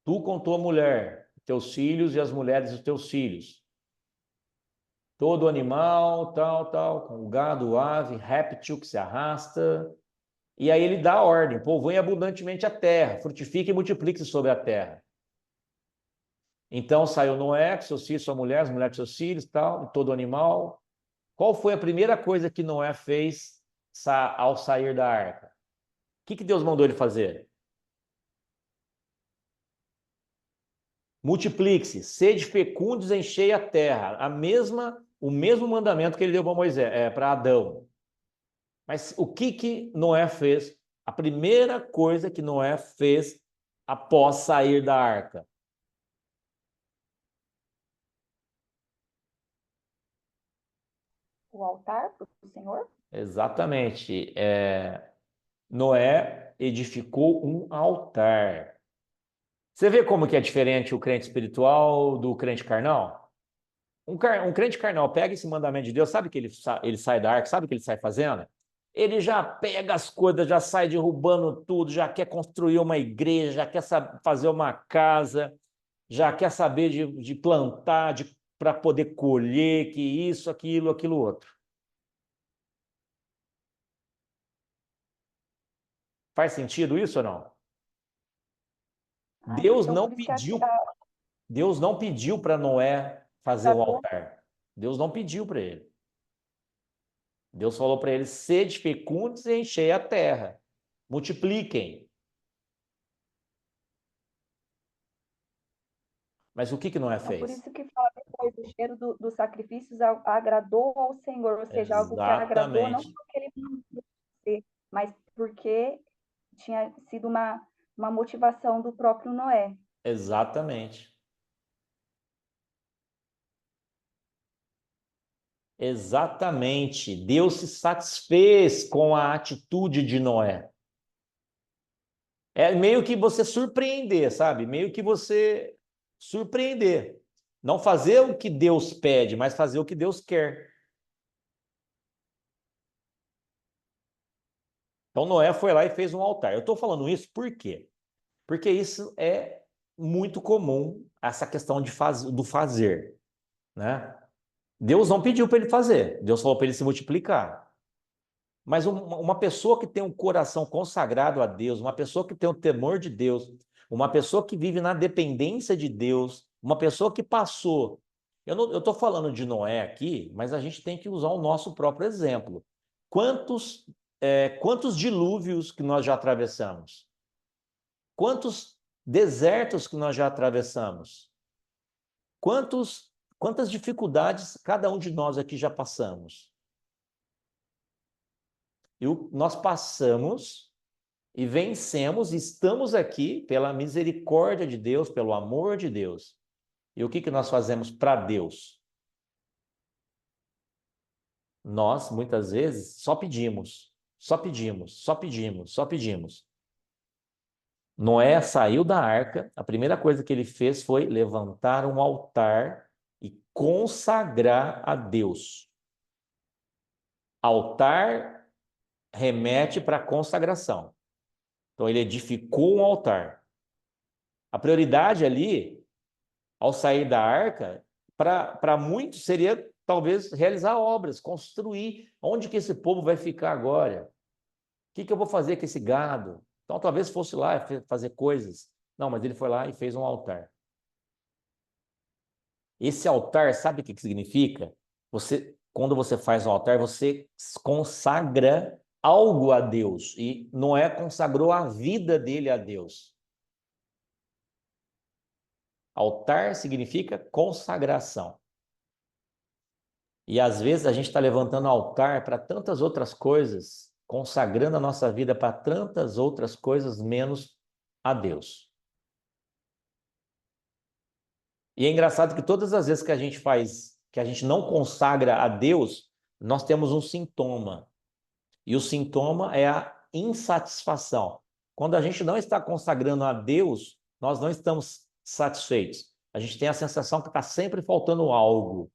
tu com tua mulher, teus filhos e as mulheres dos teus filhos, todo animal, tal, com o gado, ave, réptil que se arrasta. E aí ele dá a ordem: povoe abundantemente a terra, frutifique e multiplique-se sobre a terra. Então saiu Noé com seus filhos, sua mulher, as mulheres com seus filhos, tal, e todo animal. Qual foi a primeira coisa que Noé fez ao sair da arca? O que Deus mandou ele fazer? Multiplique-se, sede fecundos, enchei a terra. O mesmo mandamento que ele deu para Moisés, para Adão. Mas o que Noé fez? A primeira coisa que Noé fez após sair da arca. O altar para o Senhor? Exatamente. Noé edificou um altar. Você vê como que é diferente o crente espiritual do crente carnal? Um crente carnal pega esse mandamento de Deus, sabe que ele sai da arca, sabe o que ele sai fazendo? Ele já pega as coisas, já sai derrubando tudo, já quer construir uma igreja, já quer fazer uma casa, já quer saber de plantar, para poder colher, que isso, aquilo outro. Faz sentido isso ou não? Deus não pediu para Noé fazer o altar. Deus não pediu para ele. Deus falou para ele: sede fecundos e enchei a terra. Multipliquem. Mas o que Noé fez? Por isso que fala depois, o cheiro dos sacrifícios agradou ao Senhor, ou seja, algo que agradou não porque ele mandou ser, mas porque tinha sido uma motivação do próprio Noé. Exatamente. Exatamente. Deus se satisfez com a atitude de Noé. É meio que você surpreender, sabe? Meio que você surpreender. Não fazer o que Deus pede, mas fazer o que Deus quer. Então Noé foi lá e fez um altar. Eu estou falando isso por quê? Porque isso é muito comum, essa questão do fazer, né? Deus não pediu para ele fazer, Deus falou para ele se multiplicar. Mas uma pessoa que tem um coração consagrado a Deus, uma pessoa que tem o temor de Deus, uma pessoa que vive na dependência de Deus, uma pessoa que passou Eu estou falando de Noé aqui, mas a gente tem que usar o nosso próprio exemplo. Quantos dilúvios que nós já atravessamos? Quantos desertos que nós já atravessamos? Quantas dificuldades cada um de nós aqui já passamos? E nós passamos e vencemos, estamos aqui pela misericórdia de Deus, pelo amor de Deus. E o que nós fazemos para Deus? Nós, muitas vezes, só pedimos, só pedimos, só pedimos, só pedimos. Noé saiu da arca, a primeira coisa que ele fez foi levantar um altar e consagrar a Deus. Altar remete para consagração. Então, ele edificou um altar. A prioridade ali, ao sair da arca, para muitos seria talvez realizar obras, construir. Onde que esse povo vai ficar agora? O que eu vou fazer com esse gado? Então, talvez fosse lá fazer coisas. Não, mas ele foi lá e fez um altar. Esse altar, sabe o que significa? Quando você faz um altar, você consagra algo a Deus. E Noé consagrou a vida dele a Deus. Altar significa consagração. E às vezes a gente está levantando altar para tantas outras coisas, consagrando a nossa vida para tantas outras coisas, menos a Deus. E é engraçado que todas as vezes que a gente não consagra a Deus, nós temos um sintoma. E o sintoma é a insatisfação. Quando a gente não está consagrando a Deus, nós não estamos satisfeitos. A gente tem a sensação que está sempre faltando algo.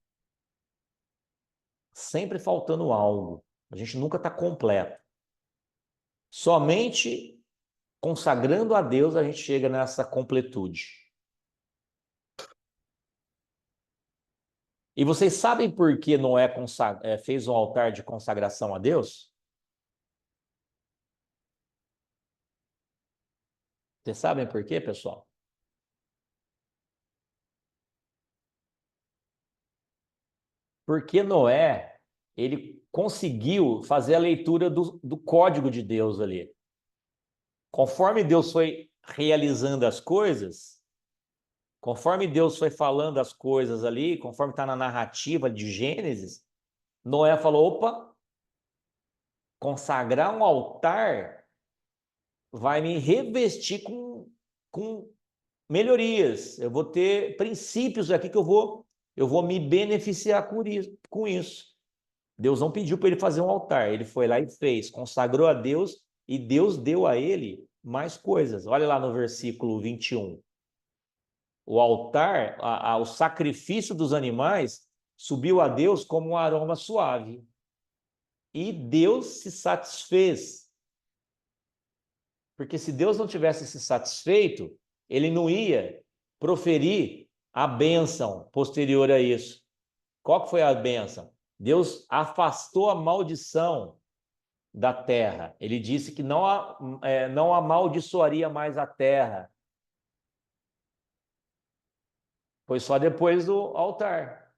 Sempre faltando algo. A gente nunca está completo. Somente consagrando a Deus a gente chega nessa completude. E vocês sabem por que Noé fez um altar de consagração a Deus? Vocês sabem por quê, pessoal? Porque Noé, ele conseguiu fazer a leitura do código de Deus ali. Conforme Deus foi realizando as coisas, conforme Deus foi falando as coisas ali, conforme está na narrativa de Gênesis, Noé falou, opa, consagrar um altar vai me revestir com melhorias. Eu vou ter princípios aqui que eu vou me beneficiar com isso. Deus não pediu para ele fazer um altar, ele foi lá e fez, consagrou a Deus e Deus deu a ele mais coisas. Olha lá no versículo 21. O altar, o sacrifício dos animais subiu a Deus como um aroma suave. E Deus se satisfez. Porque se Deus não tivesse se satisfeito, ele não ia proferir a bênção posterior a isso. Qual que foi a bênção? Deus afastou a maldição da terra. Ele disse que não amaldiçoaria mais a terra. Foi só depois do altar,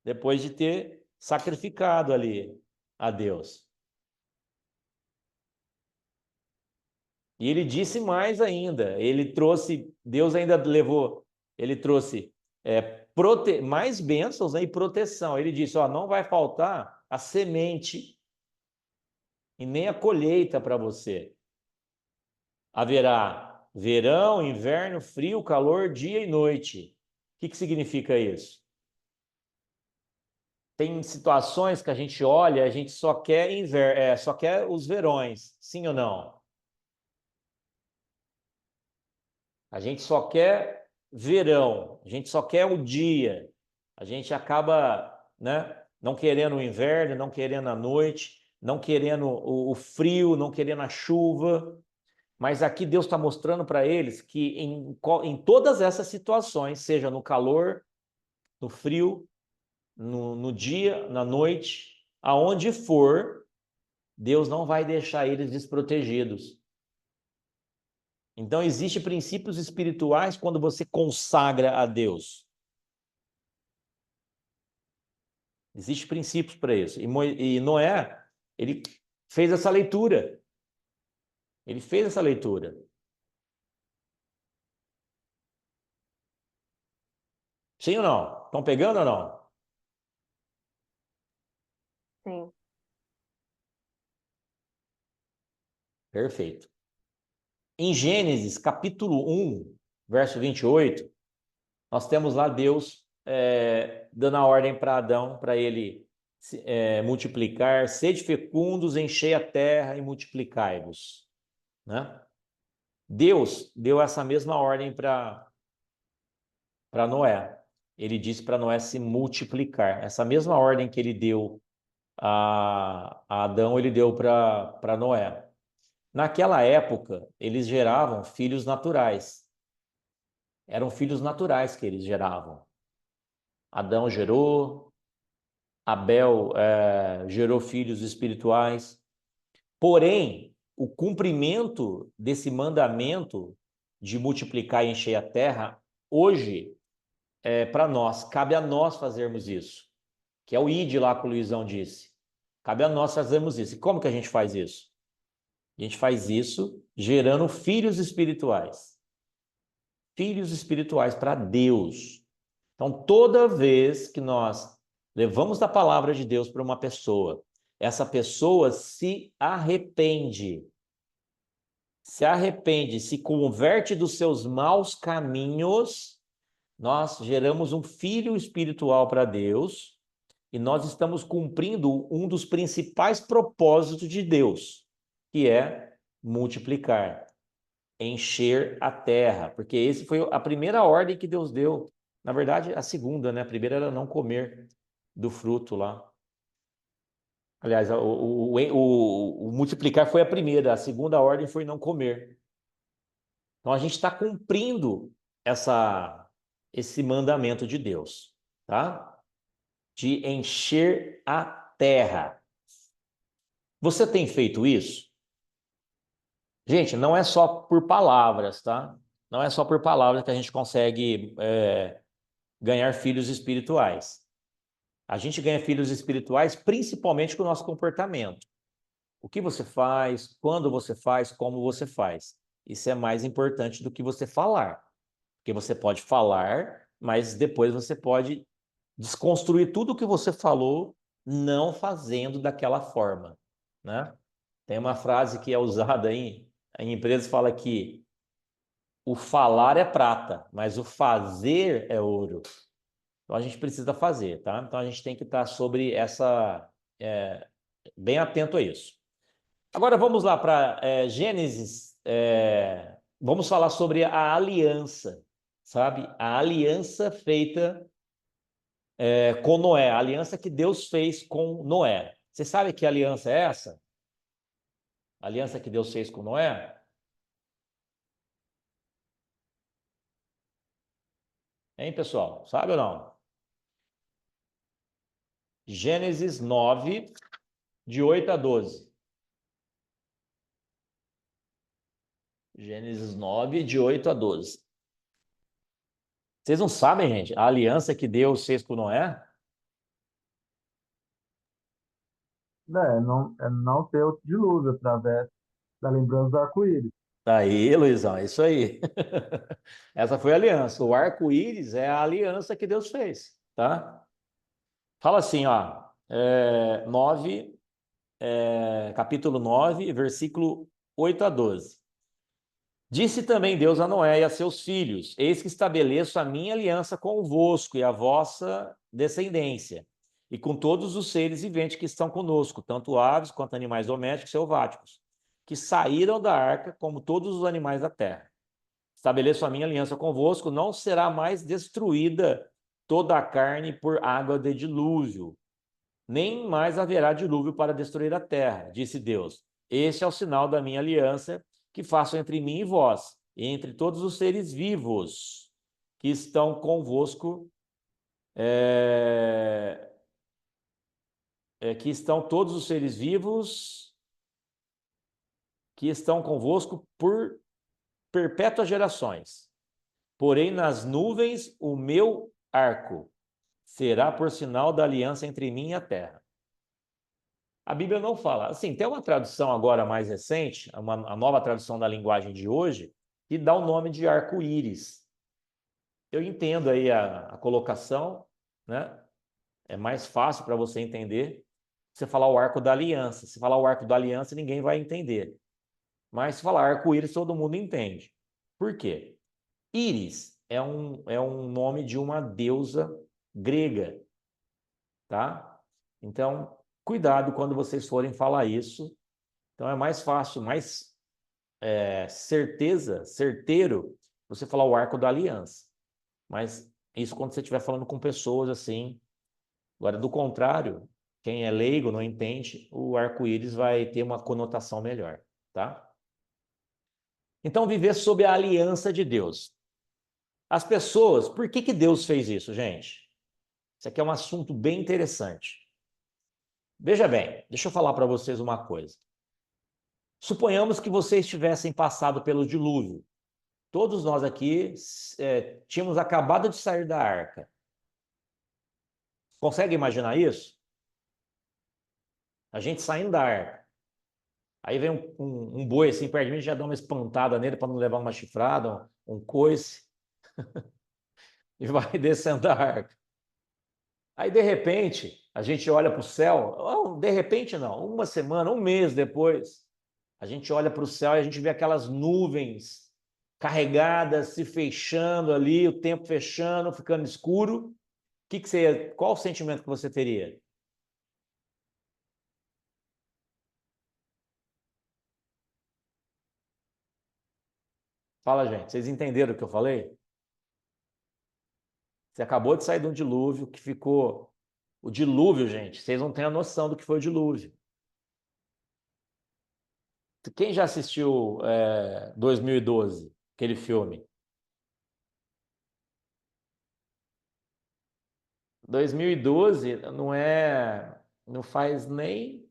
depois de ter sacrificado ali a Deus. E ele disse mais ainda, Deus ainda levou, ele trouxe mais bênçãos, né, e proteção. Ele disse, não vai faltar a semente e nem a colheita para você. Haverá verão, inverno, frio, calor, dia e noite. O que significa isso? Tem situações que a gente olha, a gente só quer só quer os verões, sim ou não? A gente só quer verão, a gente só quer o dia, a gente acaba, né, não querendo o inverno, não querendo a noite, não querendo o frio, não querendo a chuva. Mas aqui Deus está mostrando para eles que em todas essas situações, seja no calor, no frio, no dia, na noite, aonde for, Deus não vai deixar eles desprotegidos. Então, existem princípios espirituais quando você consagra a Deus. Existem princípios para isso. E Noé, ele fez essa leitura. Ele fez essa leitura. Sim ou não? Estão pegando ou não? Sim. Perfeito. Em Gênesis, capítulo 1, verso 28, nós temos lá Deus dando a ordem para Adão, para ele multiplicar, sede fecundos, enchei a terra e multiplicai-vos. Né? Deus deu essa mesma ordem para Noé. Ele disse para Noé se multiplicar. Essa mesma ordem que ele deu a Adão, ele deu para Noé. Naquela época, eles geravam filhos naturais. Eram filhos naturais que eles geravam. Adão gerou, Abel gerou filhos espirituais. Porém, o cumprimento desse mandamento de multiplicar e encher a terra, hoje, para nós, cabe a nós fazermos isso. Que é o ide lá que o Luizão disse. Cabe a nós fazermos isso. E como que a gente faz isso? A gente faz isso gerando filhos espirituais. Filhos espirituais para Deus. Então, toda vez que nós levamos a palavra de Deus para uma pessoa, essa pessoa se arrepende, se converte dos seus maus caminhos, nós geramos um filho espiritual para Deus e nós estamos cumprindo um dos principais propósitos de Deus, que é multiplicar, encher a terra, porque esse foi a primeira ordem que Deus deu. Na verdade, a segunda, né? A primeira era não comer do fruto lá. Aliás, o multiplicar foi a primeira, a segunda ordem foi não comer. Então a gente está cumprindo esse mandamento de Deus, tá? De encher a terra. Você tem feito isso? Gente, não é só por palavras, tá? Não é só por palavras que a gente consegue ganhar filhos espirituais. A gente ganha filhos espirituais principalmente com o nosso comportamento. O que você faz, quando você faz, como você faz. Isso é mais importante do que você falar. Porque você pode falar, mas depois você pode desconstruir tudo o que você falou não fazendo daquela forma, né? Tem uma frase que é usada em empresas, fala que o falar é prata, mas o fazer é ouro. Então a gente precisa fazer, tá? Então a gente tem que estar sobre bem atento a isso. Agora vamos lá para Gênesis, vamos falar sobre a aliança, sabe? A aliança feita com Noé, a aliança que Deus fez com Noé. Você sabe que aliança é essa? A aliança que Deus fez com Noé? Hein, pessoal? Sabe ou não? Gênesis 9, de 8 a 12. Gênesis 9, de 8 a 12. Vocês não sabem, gente, a aliança que Deus fez com Noé? É não ter o dilúvio através da lembrança do arco-íris. Aí, Luizão, é isso aí. Essa foi a aliança. O arco-íris é a aliança que Deus fez, tá? Fala assim, ó, 9, capítulo 9, versículo 8 a 12. Disse também Deus a Noé e a seus filhos: Eis que estabeleço a minha aliança convosco e a vossa descendência, e com todos os seres viventes que estão conosco, tanto aves quanto animais domésticos e selváticos, que saíram da arca, como todos os animais da terra. Estabeleço a minha aliança convosco, não será mais destruída toda a carne por água de dilúvio, nem mais haverá dilúvio para destruir a terra, disse Deus. Este é o sinal da minha aliança que faço entre mim e vós, e entre todos os seres vivos que estão convosco, que estão todos os seres vivos que estão convosco por perpétuas gerações. Porém, nas nuvens, o meu arco. será por sinal da aliança entre mim e a terra. A Bíblia não fala. Assim, tem uma tradução agora mais recente, a nova tradução da linguagem de hoje, que dá o nome de arco-íris. Eu entendo aí a colocação, né? É mais fácil para você entender você falar o arco da aliança. Se falar o arco da aliança, ninguém vai entender. Mas se falar arco-íris, todo mundo entende. Por quê? Íris é um nome de uma deusa grega, tá? Então, cuidado quando vocês forem falar isso. Então, é mais fácil, mais certeiro, você falar o arco da aliança. Mas isso quando você estiver falando com pessoas assim. Agora, do contrário, quem é leigo, não entende, o arco-íris vai ter uma conotação melhor, tá? Então, viver sob a aliança de Deus. As pessoas, por que Deus fez isso, gente? Isso aqui é um assunto bem interessante. Veja bem, deixa eu falar para vocês uma coisa. Suponhamos que vocês tivessem passado pelo dilúvio. Todos nós aqui tínhamos acabado de sair da arca. Consegue imaginar isso? A gente saindo da arca. Aí vem um boi assim perto de mim, já dá uma espantada nele para não levar uma chifrada, um coice, e vai descendo da arca. Aí, de repente, a gente olha para o céu, de repente não, uma semana, um mês depois, a gente olha para o céu e a gente vê aquelas nuvens carregadas, se fechando ali, o tempo fechando, ficando escuro. Qual o sentimento que você teria? Fala, gente, vocês entenderam o que eu falei? Você acabou de sair de um dilúvio que ficou... O dilúvio, gente, vocês não têm a noção do que foi o dilúvio. Quem já assistiu 2012, aquele filme? 2012 não faz nem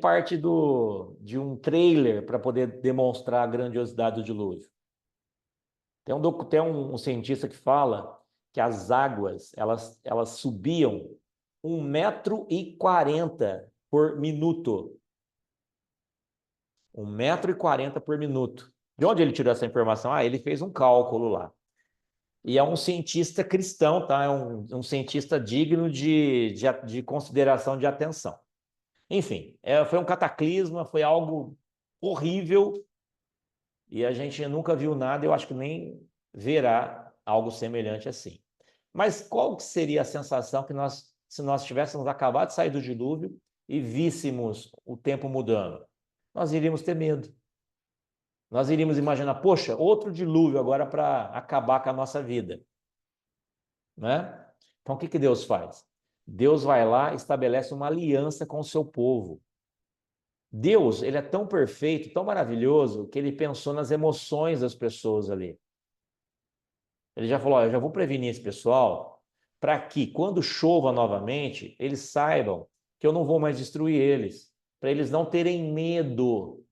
parte de um trailer para poder demonstrar a grandiosidade do dilúvio. Tem um cientista que fala que as águas elas subiam 1,40 m por minuto. 1,40 m por minuto. De onde ele tirou essa informação? Ah, ele fez um cálculo lá. E é um cientista cristão, tá? É um cientista digno de consideração, de atenção. Enfim, foi um cataclisma, foi algo horrível e a gente nunca viu nada, eu acho que nem verá algo semelhante assim. Mas qual que seria a sensação se nós tivéssemos acabado de sair do dilúvio e víssemos o tempo mudando? Nós iríamos ter medo. Nós iríamos imaginar, poxa, outro dilúvio agora para acabar com a nossa vida. Né? Então, o que Deus faz? Deus vai lá e estabelece uma aliança com o seu povo. Deus, ele é tão perfeito, tão maravilhoso, que ele pensou nas emoções das pessoas ali. Ele já falou, eu já vou prevenir esse pessoal para que, quando chova novamente, eles saibam que eu não vou mais destruir eles, para eles não terem medo,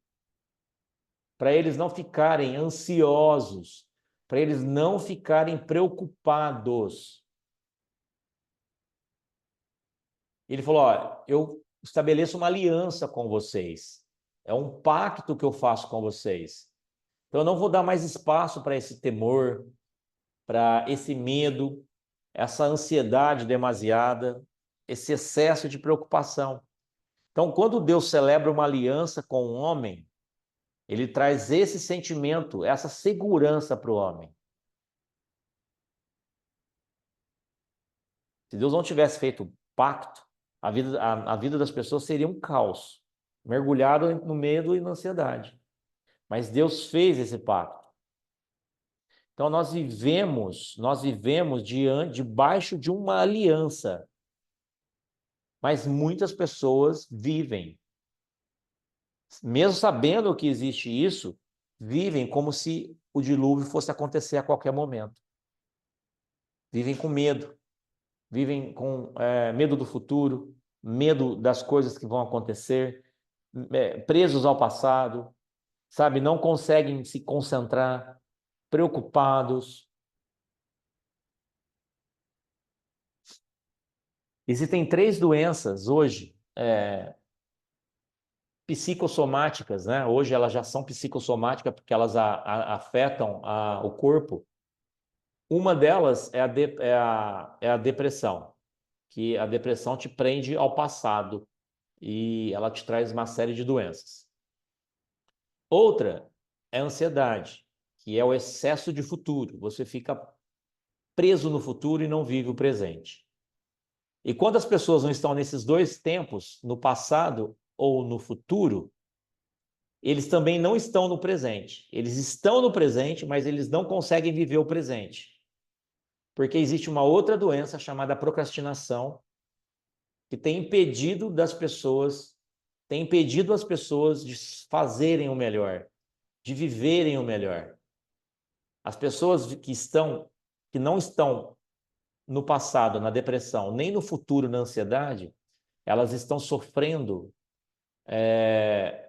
para eles não ficarem ansiosos, para eles não ficarem preocupados. Ele falou, ó, eu estabeleço uma aliança com vocês, é um pacto que eu faço com vocês. Então eu não vou dar mais espaço para esse temor, para esse medo, essa ansiedade demasiada, esse excesso de preocupação. Então, quando Deus celebra uma aliança com o homem, ele traz esse sentimento, essa segurança para o homem. Se Deus não tivesse feito pacto, a vida das pessoas seria um caos, mergulhado no medo e na ansiedade. Mas Deus fez esse pacto. Então nós vivemos debaixo de uma aliança. Mas muitas pessoas vivem, mesmo sabendo que existe isso, vivem como se o dilúvio fosse acontecer a qualquer momento. Vivem com medo. Vivem com medo do futuro, medo das coisas que vão acontecer, presos ao passado, sabe? Não conseguem se concentrar, preocupados. Existem 3 doenças hoje, psicossomáticas, né? Hoje elas já são psicossomáticas porque elas afetam o corpo. Uma delas é a depressão, que a depressão te prende ao passado e ela te traz uma série de doenças. Outra é a ansiedade, que é o excesso de futuro. Você fica preso no futuro e não vive o presente. E quando as pessoas não estão nesses 2 tempos, no passado ou no futuro, eles também não estão no presente. Eles estão no presente, mas eles não conseguem viver o presente. Porque existe uma outra doença chamada procrastinação, que tem impedido as pessoas de fazerem o melhor, de viverem o melhor. As pessoas que não estão no passado, na depressão, nem no futuro, na ansiedade, elas estão sofrendo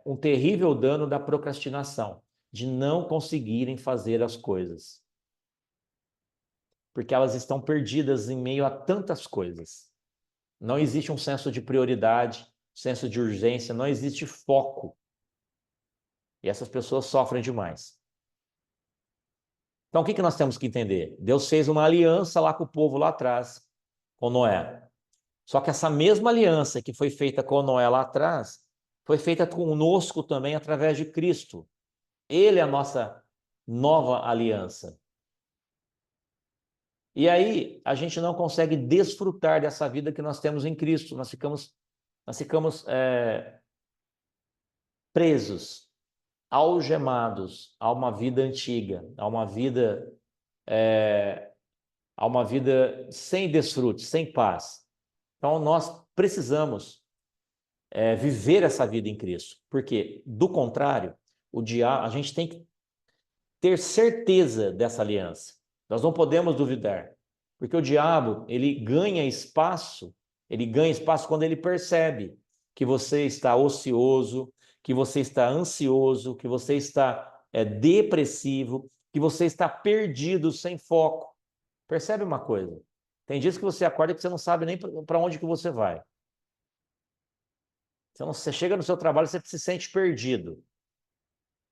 um terrível dano da procrastinação, de não conseguirem fazer as coisas. Porque elas estão perdidas em meio a tantas coisas. Não existe um senso de prioridade, senso de urgência, não existe foco. E essas pessoas sofrem demais. Então, o que nós temos que entender? Deus fez uma aliança lá com o povo lá atrás, com Noé. Só que essa mesma aliança que foi feita com Noé lá atrás, foi feita conosco também através de Cristo. Ele é a nossa nova aliança. E aí, a gente não consegue desfrutar dessa vida que nós temos em Cristo. Nós ficamos presos, algemados a uma vida antiga, a uma vida sem desfrute, sem paz. Então, nós precisamos viver essa vida em Cristo, porque, do contrário, a gente tem que ter certeza dessa aliança. Nós não podemos duvidar, porque o diabo, ele ganha espaço quando ele percebe que você está ocioso, que você está ansioso, que você está depressivo, que você está perdido, sem foco. Percebe uma coisa? Tem dias que você acorda que você não sabe nem para onde que você vai. Você chega no seu trabalho, você se sente perdido.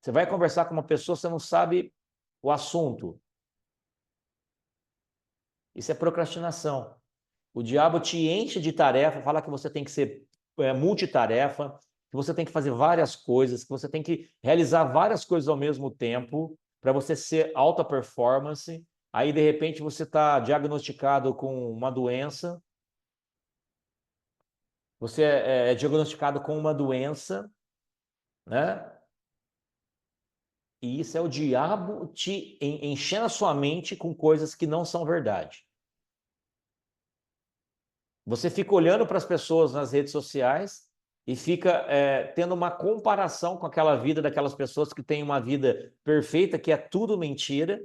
Você vai conversar com uma pessoa, você não sabe o assunto. Isso é procrastinação. O diabo te enche de tarefa, fala que você tem que ser multitarefa, que você tem que fazer várias coisas, que você tem que realizar várias coisas ao mesmo tempo para você ser alta performance. Aí, de repente, você está diagnosticado com uma doença. Você é diagnosticado com uma doença, né? E isso é o diabo te enchendo a sua mente com coisas que não são verdade. Você fica olhando para as pessoas nas redes sociais e fica tendo uma comparação com aquela vida daquelas pessoas que têm uma vida perfeita, que é tudo mentira,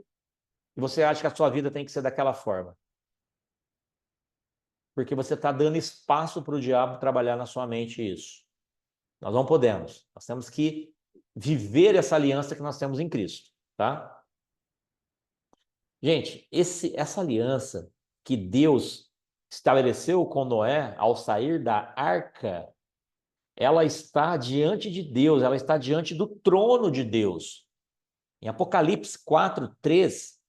e você acha que a sua vida tem que ser daquela forma. Porque você está dando espaço para o diabo trabalhar na sua mente isso. Nós não podemos. Nós temos que viver essa aliança que nós temos em Cristo, tá? Gente, essa aliança que Deus estabeleceu com Noé ao sair da arca, ela está diante de Deus, ela está diante do trono de Deus. Em Apocalipse 4:3,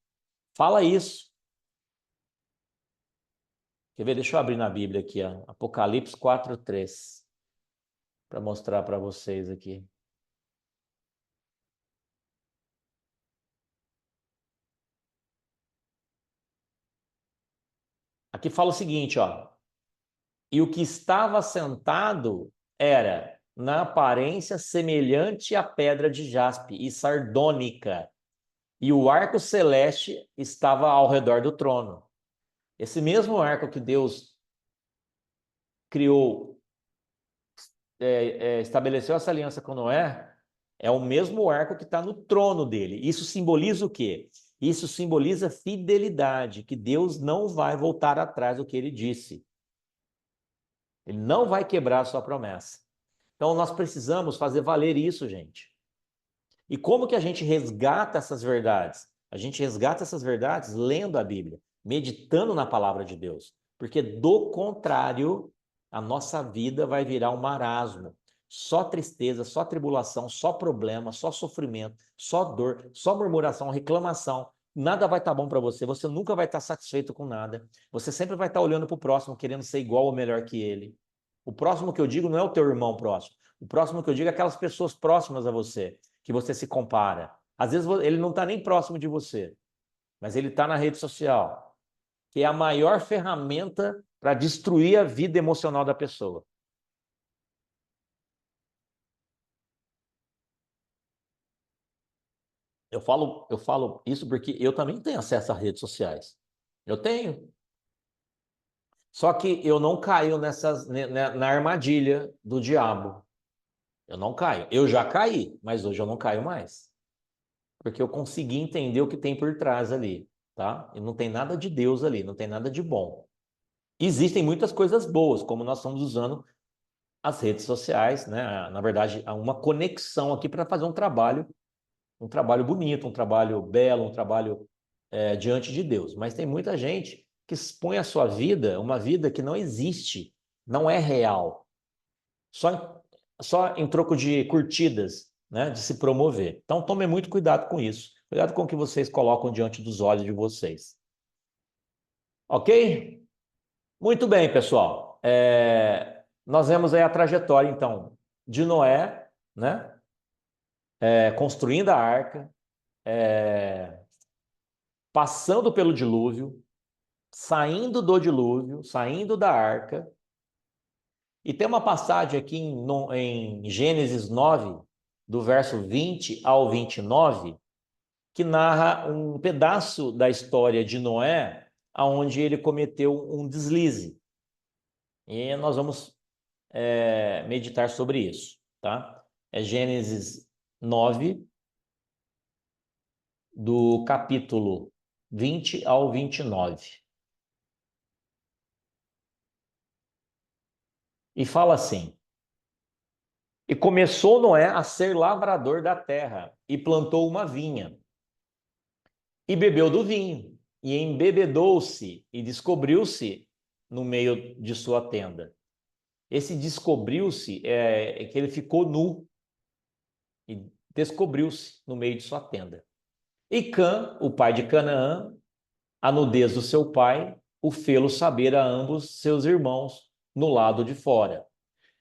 fala isso. Quer ver? Deixa eu abrir na Bíblia aqui, ó. Apocalipse 4:3, para mostrar para vocês aqui. Aqui fala o seguinte, ó. E o que estava sentado era, na aparência, semelhante à pedra de jaspe e sardônica, e o arco celeste estava ao redor do trono. Esse mesmo arco que Deus criou, estabeleceu essa aliança com Noé, é o mesmo arco que está no trono dele. Isso simboliza o quê? Isso simboliza fidelidade, que Deus não vai voltar atrás do que ele disse. Ele não vai quebrar a sua promessa. Então, nós precisamos fazer valer isso, gente. E como que a gente resgata essas verdades? A gente resgata essas verdades lendo a Bíblia, meditando na palavra de Deus. Porque, do contrário, a nossa vida vai virar um marasmo. Só tristeza, só tribulação, só problema, só sofrimento, só dor, só murmuração, reclamação. Nada vai estar bom para você, você nunca vai estar satisfeito com nada. Você sempre vai estar olhando para o próximo, querendo ser igual ou melhor que ele. O próximo que eu digo não é o teu irmão próximo. O próximo que eu digo é aquelas pessoas próximas a você, que você se compara. Às vezes ele não está nem próximo de você, mas ele está na rede social, que é a maior ferramenta para destruir a vida emocional da pessoa. Eu falo isso porque eu também tenho acesso às redes sociais. Eu tenho. Só que eu não caio na armadilha do diabo. Eu não caio. Eu já caí, mas hoje eu não caio mais. Porque eu consegui entender o que tem por trás ali, tá? E não tem nada de Deus ali, não tem nada de bom. Existem muitas coisas boas, como nós estamos usando as redes sociais, né? Na verdade, há uma conexão aqui para fazer um trabalho bonito, um trabalho belo, um trabalho diante de Deus. Mas tem muita gente que expõe a sua vida, uma vida que não existe, não é real. Só em troco de curtidas, né, de se promover. Então, tome muito cuidado com isso. Cuidado com o que vocês colocam diante dos olhos de vocês. Ok? Muito bem, pessoal. Nós vemos aí a trajetória, então, de Noé, né, construindo a arca, passando pelo dilúvio, saindo do dilúvio, saindo da arca. E tem uma passagem aqui em Gênesis 9, do verso 20 ao 29, que narra um pedaço da história de Noé, onde ele cometeu um deslize. E nós vamos meditar sobre isso, tá? É Gênesis 9, do capítulo 20 ao 29. E fala assim: E começou Noé a ser lavrador da terra, e plantou uma vinha, e bebeu do vinho, e embebedou-se, e descobriu-se no meio de sua tenda. Esse descobriu-se é que ele ficou nu, e descobriu-se no meio de sua tenda. E Cã, o pai de Canaã, a nudez do seu pai, o fê-lo saber a ambos seus irmãos no lado de fora.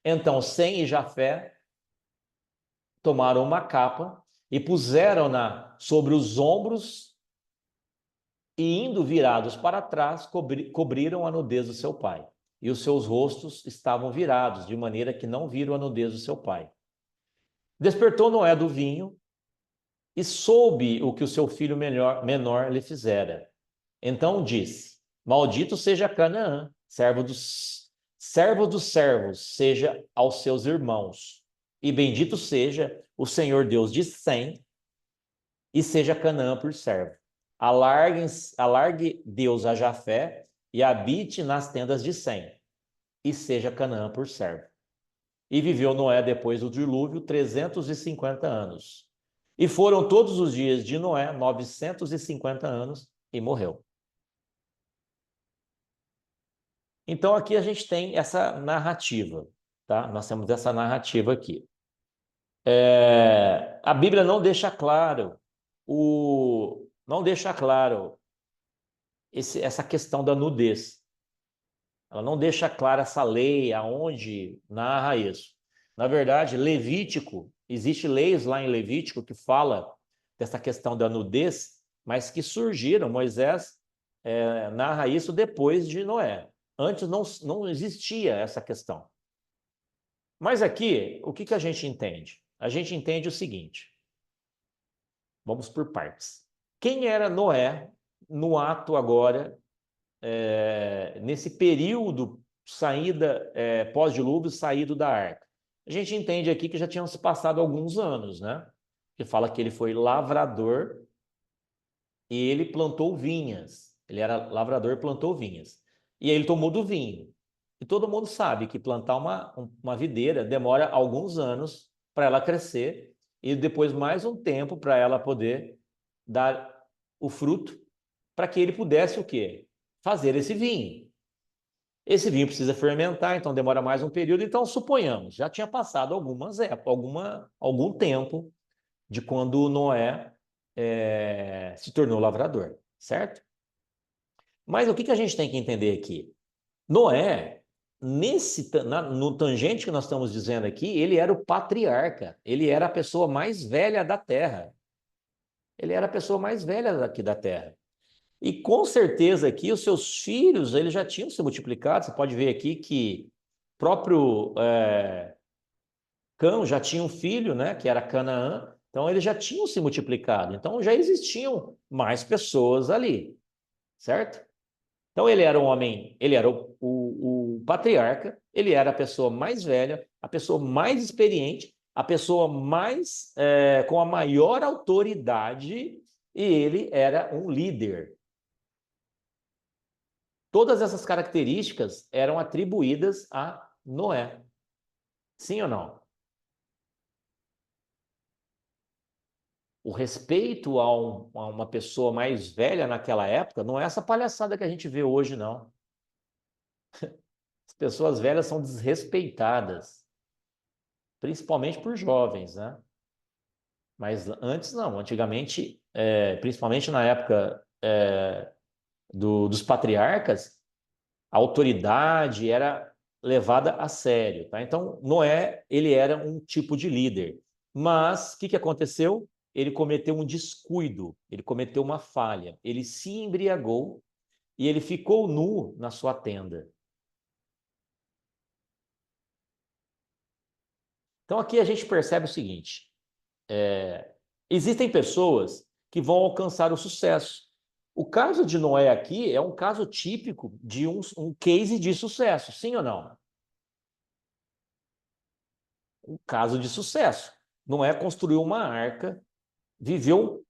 Então Sem e Jafé tomaram uma capa e puseram-na sobre os ombros e, indo virados para trás, cobriram a nudez do seu pai. E os seus rostos estavam virados, de maneira que não viram a nudez do seu pai. Despertou Noé do vinho e soube o que o seu filho menor lhe fizera. Então disse: Maldito seja Canaã, servo dos servos, seja aos seus irmãos. E bendito seja o Senhor Deus de Sem, e seja Canaã por servo. Alargue Deus a Jafé, e habite nas tendas de Sem, e seja Canaã por servo. E viveu Noé depois do dilúvio 350 anos. E foram todos os dias de Noé 950 anos, e morreu. Então aqui a gente tem essa narrativa, tá? Nós temos essa narrativa aqui. A Bíblia não deixa claro essa questão da nudez. Ela não deixa clara essa lei, aonde narra isso. Na verdade, existe leis lá em Levítico que fala dessa questão da nudez, mas que surgiram. Moisés narra isso depois de Noé. Antes não existia essa questão. Mas aqui, o que a gente entende? A gente entende o seguinte. Vamos por partes. Quem era Noé no ato agora, nesse período pós-dilúvio, saído da arca? A gente entende aqui que já tinham se passado alguns anos, né? Que fala que ele foi lavrador e ele plantou vinhas. Ele era lavrador e plantou vinhas. E aí ele tomou do vinho. E todo mundo sabe que plantar uma videira demora alguns anos para ela crescer e depois mais um tempo para ela poder dar o fruto, para que ele pudesse o quê? Fazer esse vinho. Esse vinho precisa fermentar, então demora mais um período. Então, suponhamos, já tinha passado algumas épocas, algum tempo de quando Noé se tornou lavrador, certo? Mas o que a gente tem que entender aqui? Noé, no tangente que nós estamos dizendo aqui, ele era o patriarca, ele era a pessoa mais velha da terra. Ele era a pessoa mais velha daqui da terra. E com certeza aqui os seus filhos, eles já tinham se multiplicado. Você pode ver aqui que próprio Cão já tinha um filho, né, que era Canaã. Então eles já tinham se multiplicado. Então já existiam mais pessoas ali, certo? Então ele era um homem, ele era o patriarca, ele era a pessoa mais velha, a pessoa mais experiente, a pessoa mais com a maior autoridade, e ele era um líder. Todas essas características eram atribuídas a Noé. Sim ou não? O respeito a uma pessoa mais velha naquela época não é essa palhaçada que a gente vê hoje, não. As pessoas velhas são desrespeitadas, principalmente por jovens, né? Mas antes não, antigamente, principalmente na época dos patriarcas, a autoridade era levada a sério, tá? Então, Noé, ele era um tipo de líder. Mas, o que aconteceu? Ele cometeu um descuido, ele cometeu uma falha, ele se embriagou e ele ficou nu na sua tenda. Então, aqui a gente percebe o seguinte, existem pessoas que vão alcançar o sucesso. O caso de Noé aqui é um caso típico de um case de sucesso, sim ou não? Um caso de sucesso. Noé construiu uma arca, viveu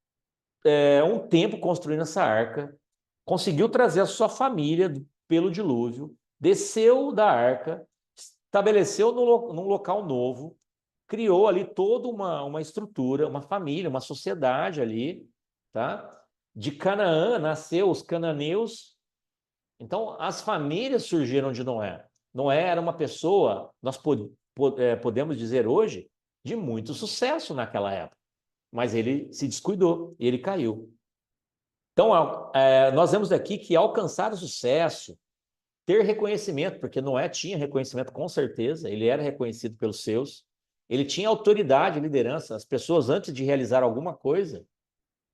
um tempo construindo essa arca, conseguiu trazer a sua família pelo dilúvio, desceu da arca, estabeleceu num local novo, criou ali toda uma estrutura, uma família, uma sociedade ali, tá? De Canaã nasceu os cananeus. Então, as famílias surgiram de Noé. Noé era uma pessoa, nós podemos dizer hoje, de muito sucesso naquela época. Mas ele se descuidou e ele caiu. Então, nós vemos aqui que alcançar o sucesso, ter reconhecimento, porque Noé tinha reconhecimento com certeza, ele era reconhecido pelos seus, ele tinha autoridade, liderança. As pessoas, antes de realizar alguma coisa,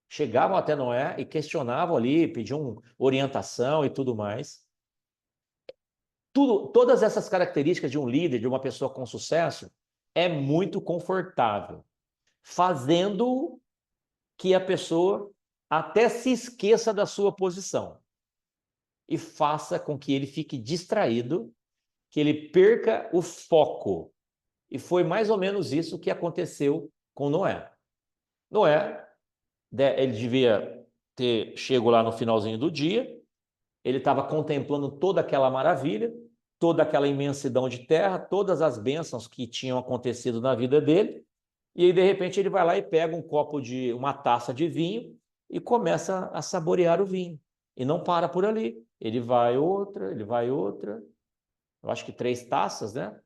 chegavam até Noé e questionavam ali, pediam orientação e tudo mais. Todas essas características de um líder, de uma pessoa com sucesso, é muito confortável, fazendo que a pessoa até se esqueça da sua posição e faça com que ele fique distraído, que ele perca o foco. E foi mais ou menos isso que aconteceu com Noé. Noé, ele devia ter chegado lá no finalzinho do dia, ele estava contemplando toda aquela maravilha, toda aquela imensidão de terra, todas as bênçãos que tinham acontecido na vida dele, e aí, de repente, ele vai lá e pega uma taça de vinho e começa a saborear o vinho. E não para por ali. Ele vai outra. Eu acho que 3 taças, né?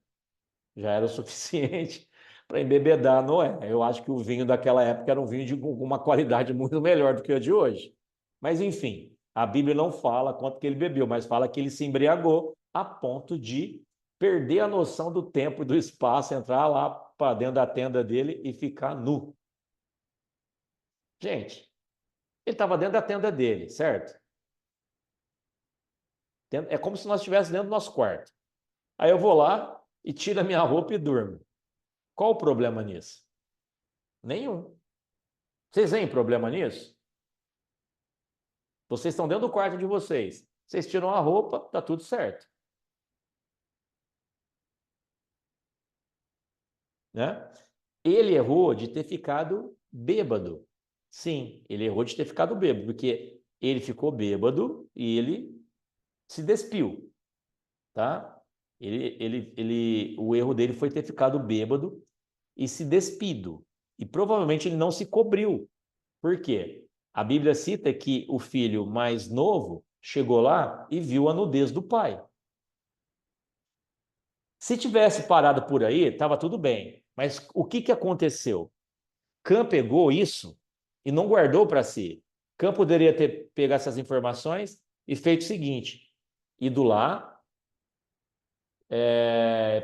Já era o suficiente para embebedar Noé. Eu acho que o vinho daquela época era um vinho de uma qualidade muito melhor do que o de hoje. Mas, enfim, a Bíblia não fala quanto que ele bebeu, mas fala que ele se embriagou a ponto de perder a noção do tempo e do espaço, entrar lá para dentro da tenda dele e ficar nu. Gente, ele estava dentro da tenda dele, certo? É como se nós estivéssemos dentro do nosso quarto. Aí eu vou lá e tiro a minha roupa e durmo. Qual o problema nisso? Nenhum. Vocês veem problema nisso? Vocês estão dentro do quarto de vocês. Vocês tiram a roupa, tá tudo certo. Né? Ele errou de ter ficado bêbado. Sim, ele errou de ter ficado bêbado, porque ele ficou bêbado e ele se despiu, tá? O erro dele foi ter ficado bêbado e se despido. E provavelmente ele não se cobriu. Por quê? A Bíblia cita que o filho mais novo chegou lá e viu a nudez do pai. Se tivesse parado por aí, estava tudo bem. Mas o que aconteceu? Cã pegou isso e não guardou para si. Cã poderia ter pegado essas informações e feito o seguinte: ido lá,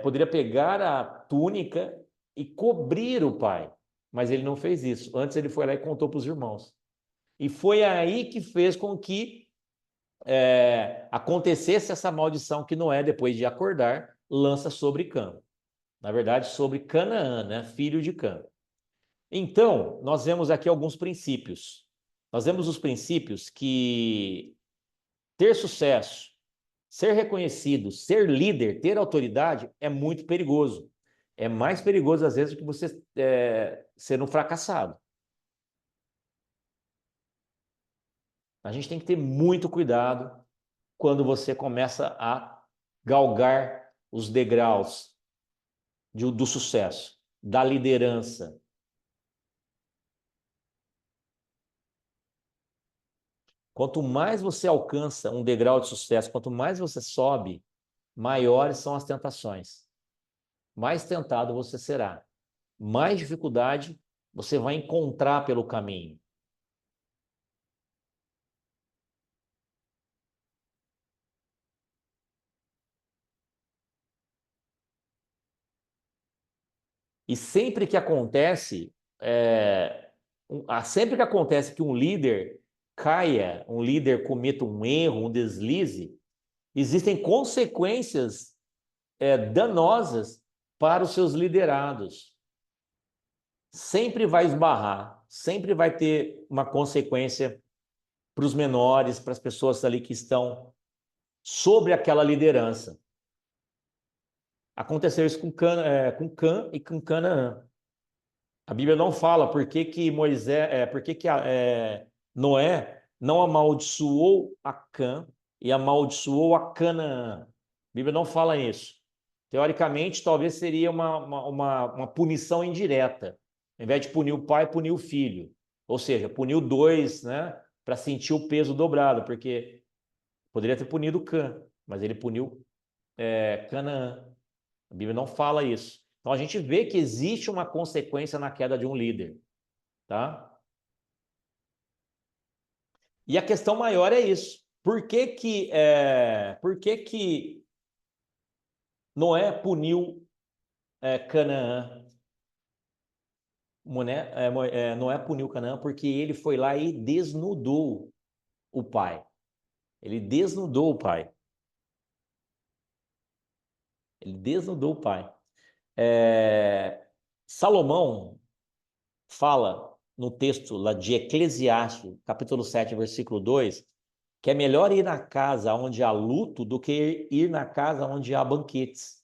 poderia pegar a túnica e cobrir o pai. Mas ele não fez isso. Antes ele foi lá e contou para os irmãos. E foi aí que fez com que acontecesse essa maldição que Noé, depois de acordar, lança sobre Cã. Na verdade, sobre Canaã, né? Filho de Cã. Então, nós vemos aqui alguns princípios. Nós vemos os princípios que ter sucesso, ser reconhecido, ser líder, ter autoridade é muito perigoso. É mais perigoso, às vezes, do que você ser um fracassado. A gente tem que ter muito cuidado quando você começa a galgar os degraus do sucesso, da liderança. Quanto mais você alcança um degrau de sucesso, quanto mais você sobe, maiores são as tentações. Mais tentado você será. Mais dificuldade você vai encontrar pelo caminho. E sempre que acontece, sempre que acontece que um líder caia, um líder cometa um erro, um deslize, existem consequências danosas para os seus liderados. Sempre vai esbarrar, sempre vai ter uma consequência para os menores, para as pessoas ali que estão sobre aquela liderança. Aconteceu isso com Cã e com Canaã. A Bíblia não fala por que que Noé não amaldiçoou a Cã e amaldiçoou a Canaã. A Bíblia não fala isso. Teoricamente, talvez seria uma punição indireta. Ao invés de punir o pai, punir o filho. Ou seja, puniu dois, né? Para sentir o peso dobrado, porque poderia ter punido Cã, mas ele puniu Canaã. A Bíblia não fala isso. Então a gente vê que existe uma consequência na queda de um líder, tá? E a questão maior é isso. Por que que Noé puniu Canaã? Noé puniu Canaã porque ele foi lá e desnudou o pai. Ele desnudou o pai. Ele desnudou o pai. Salomão fala no texto lá de Eclesiastes, capítulo 7, versículo 2, que é melhor ir na casa onde há luto do que ir na casa onde há banquetes,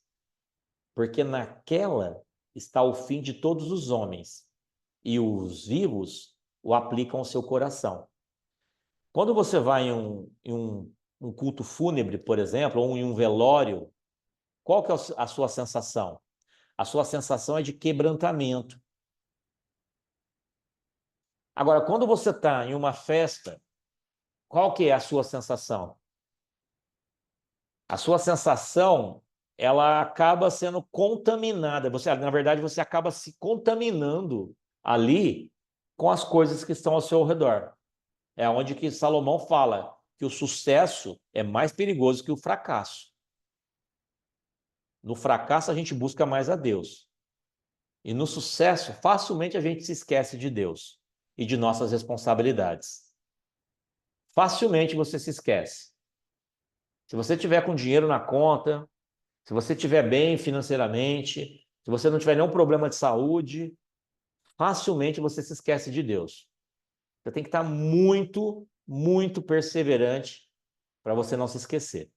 porque naquela está o fim de todos os homens, e os vivos o aplicam ao seu coração. Quando você vai em um culto fúnebre, por exemplo, ou em um velório, qual que é a sua sensação? A sua sensação é de quebrantamento. Agora, quando você está em uma festa, qual que é a sua sensação? A sua sensação, ela acaba sendo contaminada. Na verdade, você acaba se contaminando ali com as coisas que estão ao seu redor. É onde que Salomão fala que o sucesso é mais perigoso que o fracasso. No fracasso, a gente busca mais a Deus. E no sucesso, facilmente a gente se esquece de Deus e de nossas responsabilidades. Facilmente você se esquece. Se você tiver com dinheiro na conta, se você estiver bem financeiramente, se você não tiver nenhum problema de saúde, facilmente você se esquece de Deus. Você tem que estar muito, muito perseverante para você não se esquecer.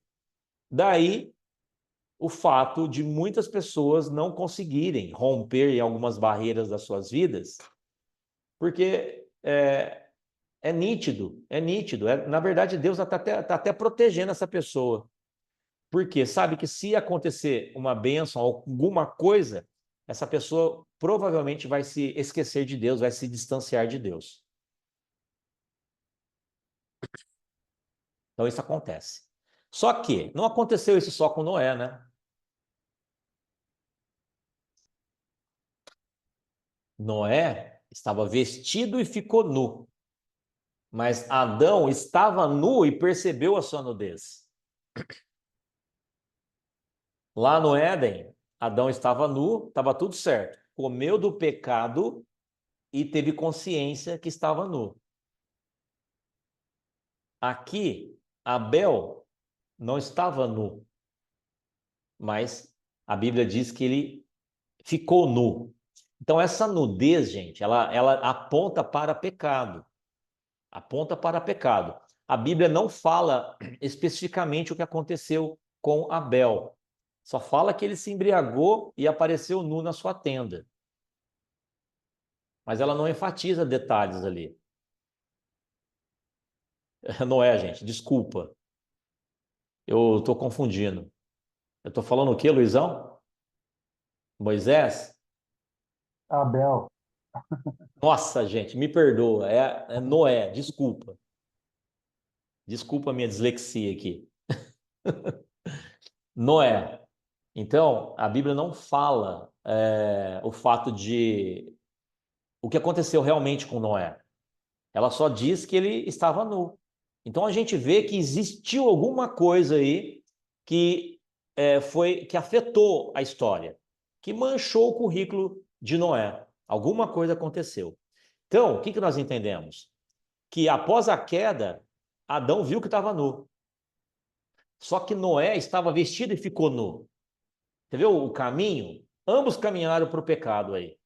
Daí o fato de muitas pessoas não conseguirem romper em algumas barreiras das suas vidas, porque é nítido. Na verdade, Deus está até protegendo essa pessoa. Porque sabe que se acontecer uma bênção, alguma coisa, essa pessoa provavelmente vai se esquecer de Deus, vai se distanciar de Deus. Então isso acontece. Só que não aconteceu isso só com Noé, né? Noé estava vestido e ficou nu. Mas Adão estava nu e percebeu a sua nudez. Lá no Éden, Adão estava nu, estava tudo certo. Comeu do pecado e teve consciência que estava nu. Aqui, Abel não estava nu, mas a Bíblia diz que ele ficou nu. Então, essa nudez, gente, ela aponta para pecado. Aponta para pecado. A Bíblia não fala especificamente o que aconteceu com Abel. Só fala que ele se embriagou e apareceu nu na sua tenda. Mas ela não enfatiza detalhes ali. Noé, gente, desculpa. Eu estou confundindo. Eu estou falando o quê, Luizão? Moisés? Abel. Nossa, gente, me perdoa. É Noé, desculpa. Desculpa a minha dislexia aqui. Noé. Então, a Bíblia não fala o fato de o que aconteceu realmente com Noé. Ela só diz que ele estava nu. Então a gente vê que existiu alguma coisa aí que que afetou a história, que manchou o currículo de Noé. Alguma coisa aconteceu. Então, o que nós entendemos? Que após a queda, Adão viu que estava nu. Só que Noé estava vestido e ficou nu. Você viu o caminho? Ambos caminharam para o pecado aí.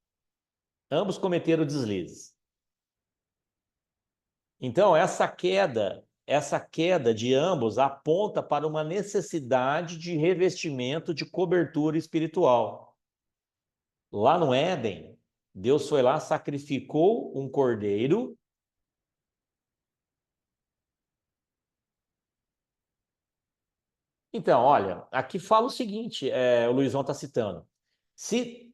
Ambos cometeram deslizes. Então, essa queda de ambos aponta para uma necessidade de revestimento de cobertura espiritual. Lá no Éden, Deus foi lá, sacrificou um cordeiro. Então, olha, aqui fala o seguinte, o Luizão está citando. Se,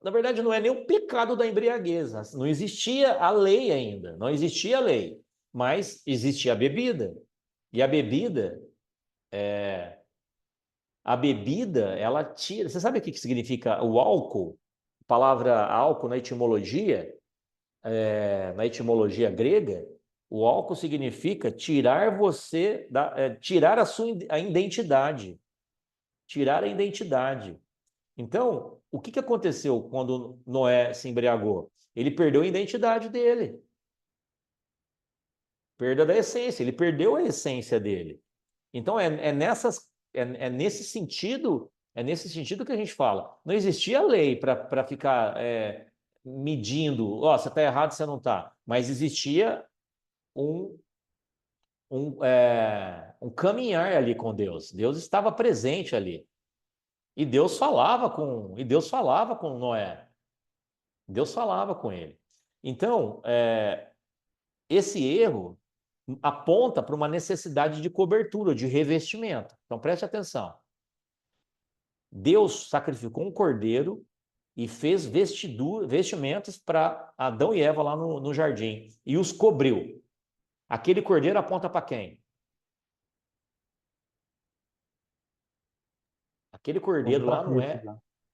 na verdade, não é nem o pecado da embriaguez. Não existia a lei ainda, não existia a lei, mas existia a bebida. E a bebida, ela tira. Você sabe o que significa o álcool? A palavra álcool na etimologia grega, o álcool significa tirar você, tirar a identidade. Tirar a identidade. Então, o que aconteceu quando Noé se embriagou? Ele perdeu a identidade dele. Perda da essência, ele perdeu a essência dele. Então, nesse sentido, que a gente fala. Não existia lei para ficar medindo, você está errado, você não está. Mas existia um, um caminhar ali com Deus. Deus estava presente ali. E Deus falava com Noé. Deus falava com ele. Então, esse erro aponta para uma necessidade de cobertura, de revestimento. Então, preste atenção. Deus sacrificou um cordeiro e fez vestimentos para Adão e Eva lá no jardim e os cobriu. Aquele cordeiro aponta para quem? Aquele cordeiro lá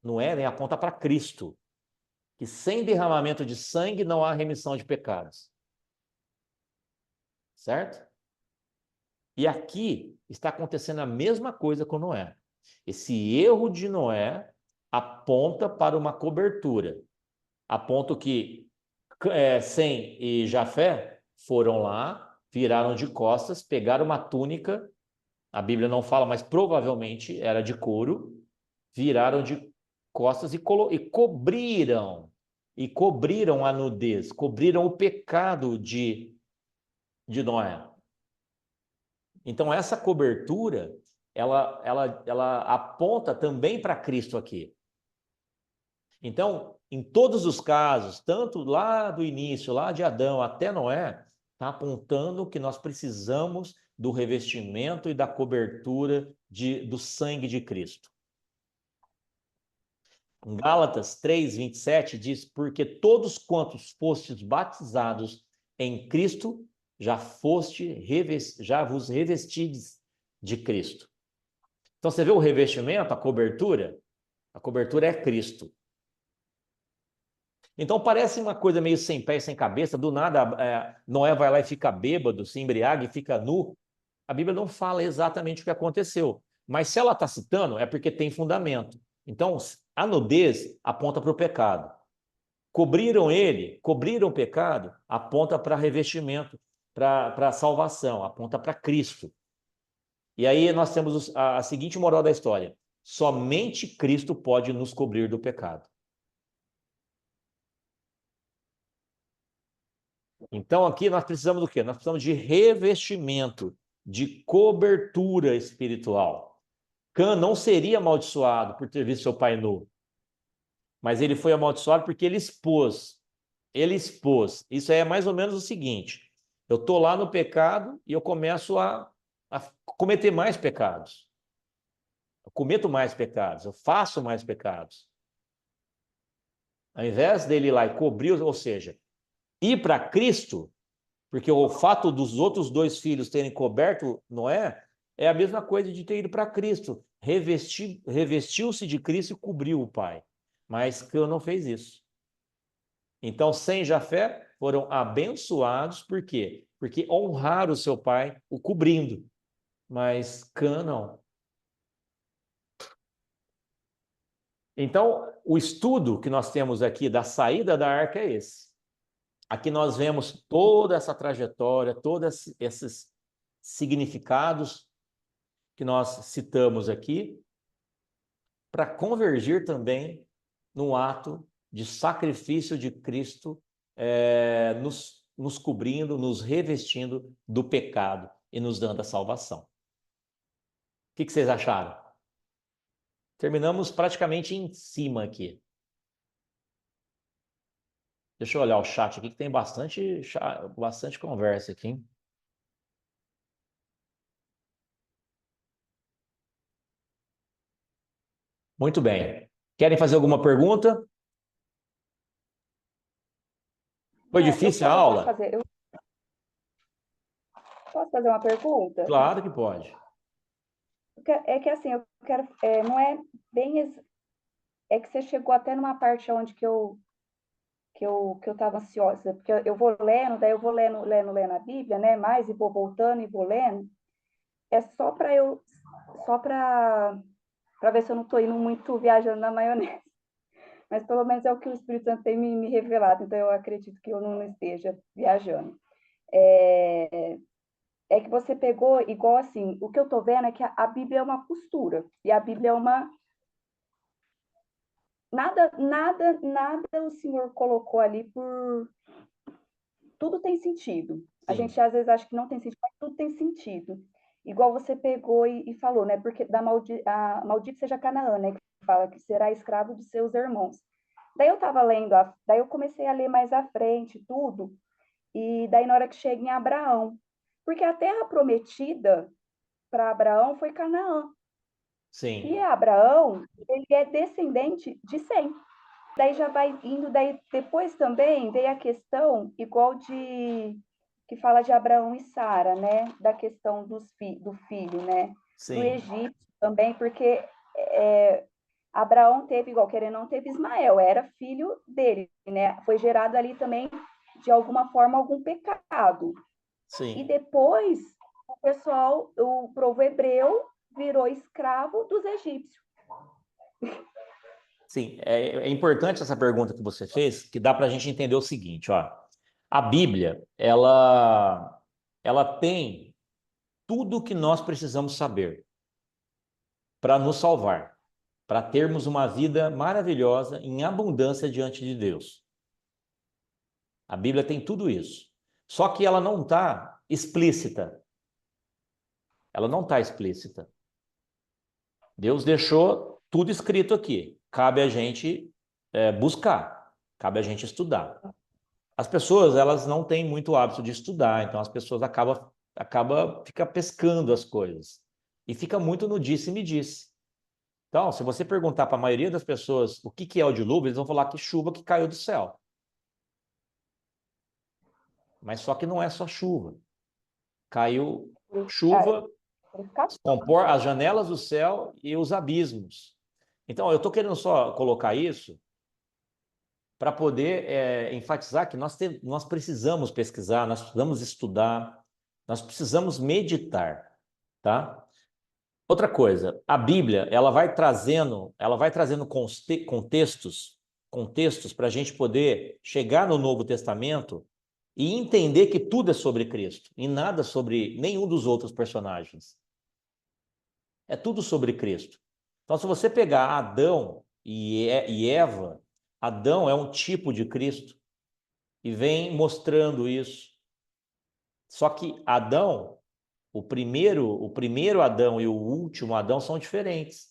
não é, né? Aponta para Cristo. Que sem derramamento de sangue não há remissão de pecados. Certo? E aqui está acontecendo a mesma coisa com Noé. Esse erro de Noé aponta para uma cobertura. Aponta que Sem e Jafé foram lá, viraram de costas, pegaram uma túnica, a Bíblia não fala, mas provavelmente era de couro, viraram de costas e cobriram a nudez, cobriram o pecado de Noé. Então, essa cobertura, ela aponta também para Cristo aqui. Então, em todos os casos, tanto lá do início, lá de Adão até Noé, está apontando que nós precisamos do revestimento e da cobertura do sangue de Cristo. Em Gálatas 3:27 diz, porque todos quantos fostes batizados em Cristo, já vos revestides de Cristo. Então você vê o revestimento, a cobertura é Cristo. Então parece uma coisa meio sem pé e sem cabeça, do nada Noé vai lá e fica bêbado, se embriaga e fica nu. A Bíblia não fala exatamente o que aconteceu, mas se ela está citando, é porque tem fundamento. Então, a nudez aponta para o pecado. Cobriram o pecado, aponta para revestimento, para salvação, aponta para Cristo. E aí nós temos a seguinte moral da história: somente Cristo pode nos cobrir do pecado. Então aqui nós precisamos do quê? Nós precisamos de revestimento, de cobertura espiritual. Cã não seria amaldiçoado por ter visto seu pai nu, mas ele foi amaldiçoado porque ele expôs. Ele expôs. Isso aí é mais ou menos o seguinte: eu estou lá no pecado e eu começo a cometer mais pecados. Eu cometo mais pecados, eu faço mais pecados. Ao invés dele ir lá e cobrir, ou seja, ir para Cristo, porque o fato dos outros 2 filhos terem coberto Noé é a mesma coisa de ter ido para Cristo. Revestiu-se de Cristo e cobriu o pai. Mas Cã não fez isso. Então, Sem e Jafé foram abençoados, por quê? Porque honraram o seu pai, o cobrindo. Mas Cã não. Então, o estudo que nós temos aqui da saída da arca é esse. Aqui nós vemos toda essa trajetória, todos esses significados que nós citamos aqui, para convergir também no ato de sacrifício de Cristo, nos cobrindo, nos revestindo do pecado e nos dando a salvação. O que vocês acharam? Terminamos praticamente em cima aqui. Deixa eu olhar o chat aqui, que tem bastante conversa aqui, hein? Muito bem. Querem fazer alguma pergunta? Foi difícil a aula? Posso fazer uma pergunta? Claro que pode. É que assim, eu quero. Não é bem. É que você chegou até numa parte onde que eu estava ansiosa, porque eu vou lendo, daí eu vou lendo a Bíblia, né? Mais e vou voltando e vou lendo. É só para ver se eu não estou indo muito viajando na maionese. Mas pelo menos é o que o Espírito Santo tem me revelado, então eu acredito que eu não esteja viajando. É que você pegou, igual assim, o que eu estou vendo é que a Bíblia é uma costura, e a Bíblia é uma. Nada o Senhor colocou ali por. Tudo tem sentido. Sim. A gente às vezes acha que não tem sentido, mas tudo tem sentido. Igual você pegou e falou, né? Porque maldito seja Canaã, né? Que fala que será escravo de seus irmãos. Daí eu estava lendo, daí eu comecei a ler mais à frente, tudo, e daí na hora que chega em Abraão, porque a terra prometida para Abraão foi Canaã. Sim. E Abraão, ele é descendente de Sem. Daí já vai indo, daí depois também veio a questão, igual que fala de Abraão e Sara, né? Da questão do filho, né? Sim. Do Egito também, porque Abraão teve, igual querendo não, teve Ismael, era filho dele, né? Foi gerado ali também, de alguma forma, algum pecado. Sim. E depois, o pessoal, o povo hebreu virou escravo dos egípcios. Sim, é importante essa pergunta que você fez, que dá para a gente entender o seguinte, ó. A Bíblia, ela tem tudo o que nós precisamos saber para nos salvar, para termos uma vida maravilhosa, em abundância diante de Deus. A Bíblia tem tudo isso. Só que ela não está explícita. Ela não está explícita. Deus deixou tudo escrito aqui. Cabe a gente buscar, cabe a gente estudar. As pessoas, elas não têm muito hábito de estudar, então as pessoas fica pescando as coisas. E fica muito no disse-me-disse. Então, se você perguntar para a maioria das pessoas o que é o dilúvio, eles vão falar que chuva que caiu do céu. Mas só que não é só chuva. Caiu chuva, compor as janelas do céu e os abismos. Então, eu estou querendo só colocar isso para poder enfatizar que nós precisamos pesquisar, nós precisamos estudar, nós precisamos meditar, tá? Outra coisa, a Bíblia, ela vai trazendo contextos para a gente poder chegar no Novo Testamento e entender que tudo é sobre Cristo e nada sobre nenhum dos outros personagens. É tudo sobre Cristo. Então, se você pegar Adão e Eva, Adão é um tipo de Cristo e vem mostrando isso. Só que Adão, o primeiro Adão e o último Adão são diferentes.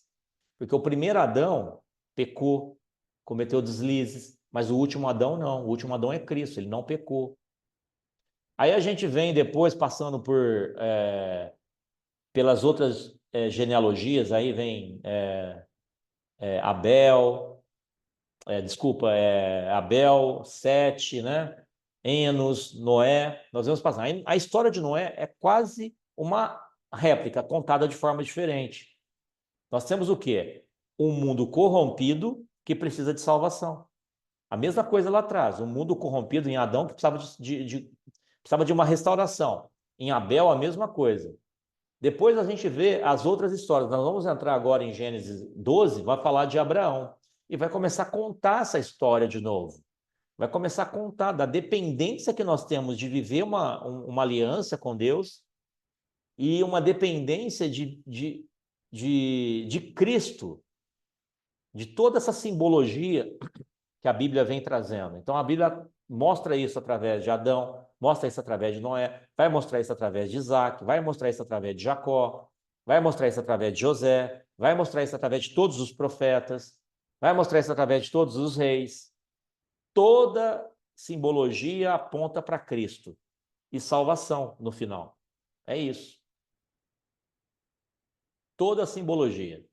Porque o primeiro Adão pecou, cometeu deslizes, mas o último Adão não. O último Adão é Cristo, ele não pecou. Aí a gente vem depois passando pelas outras genealogias, aí vem Abel, Sete, né? Enos, Noé, nós vamos passar. A história de Noé é quase uma réplica, contada de forma diferente. Nós temos o quê? Um mundo corrompido que precisa de salvação. A mesma coisa lá atrás, um mundo corrompido em Adão que precisava de uma restauração. Em Abel, a mesma coisa. Depois a gente vê as outras histórias. Nós vamos entrar agora em Gênesis 12, vai falar de Abraão. E vai começar a contar essa história de novo. Vai começar a contar da dependência que nós temos de viver uma aliança com Deus e uma dependência de Cristo, de toda essa simbologia que a Bíblia vem trazendo. Então, a Bíblia mostra isso através de Adão, mostra isso através de Noé, vai mostrar isso através de Isaac, vai mostrar isso através de Jacó, vai mostrar isso através de José, vai mostrar isso através de todos os profetas, vai mostrar isso através de todos os reis. Toda simbologia aponta para Cristo e salvação no final. É isso. Toda simbologia.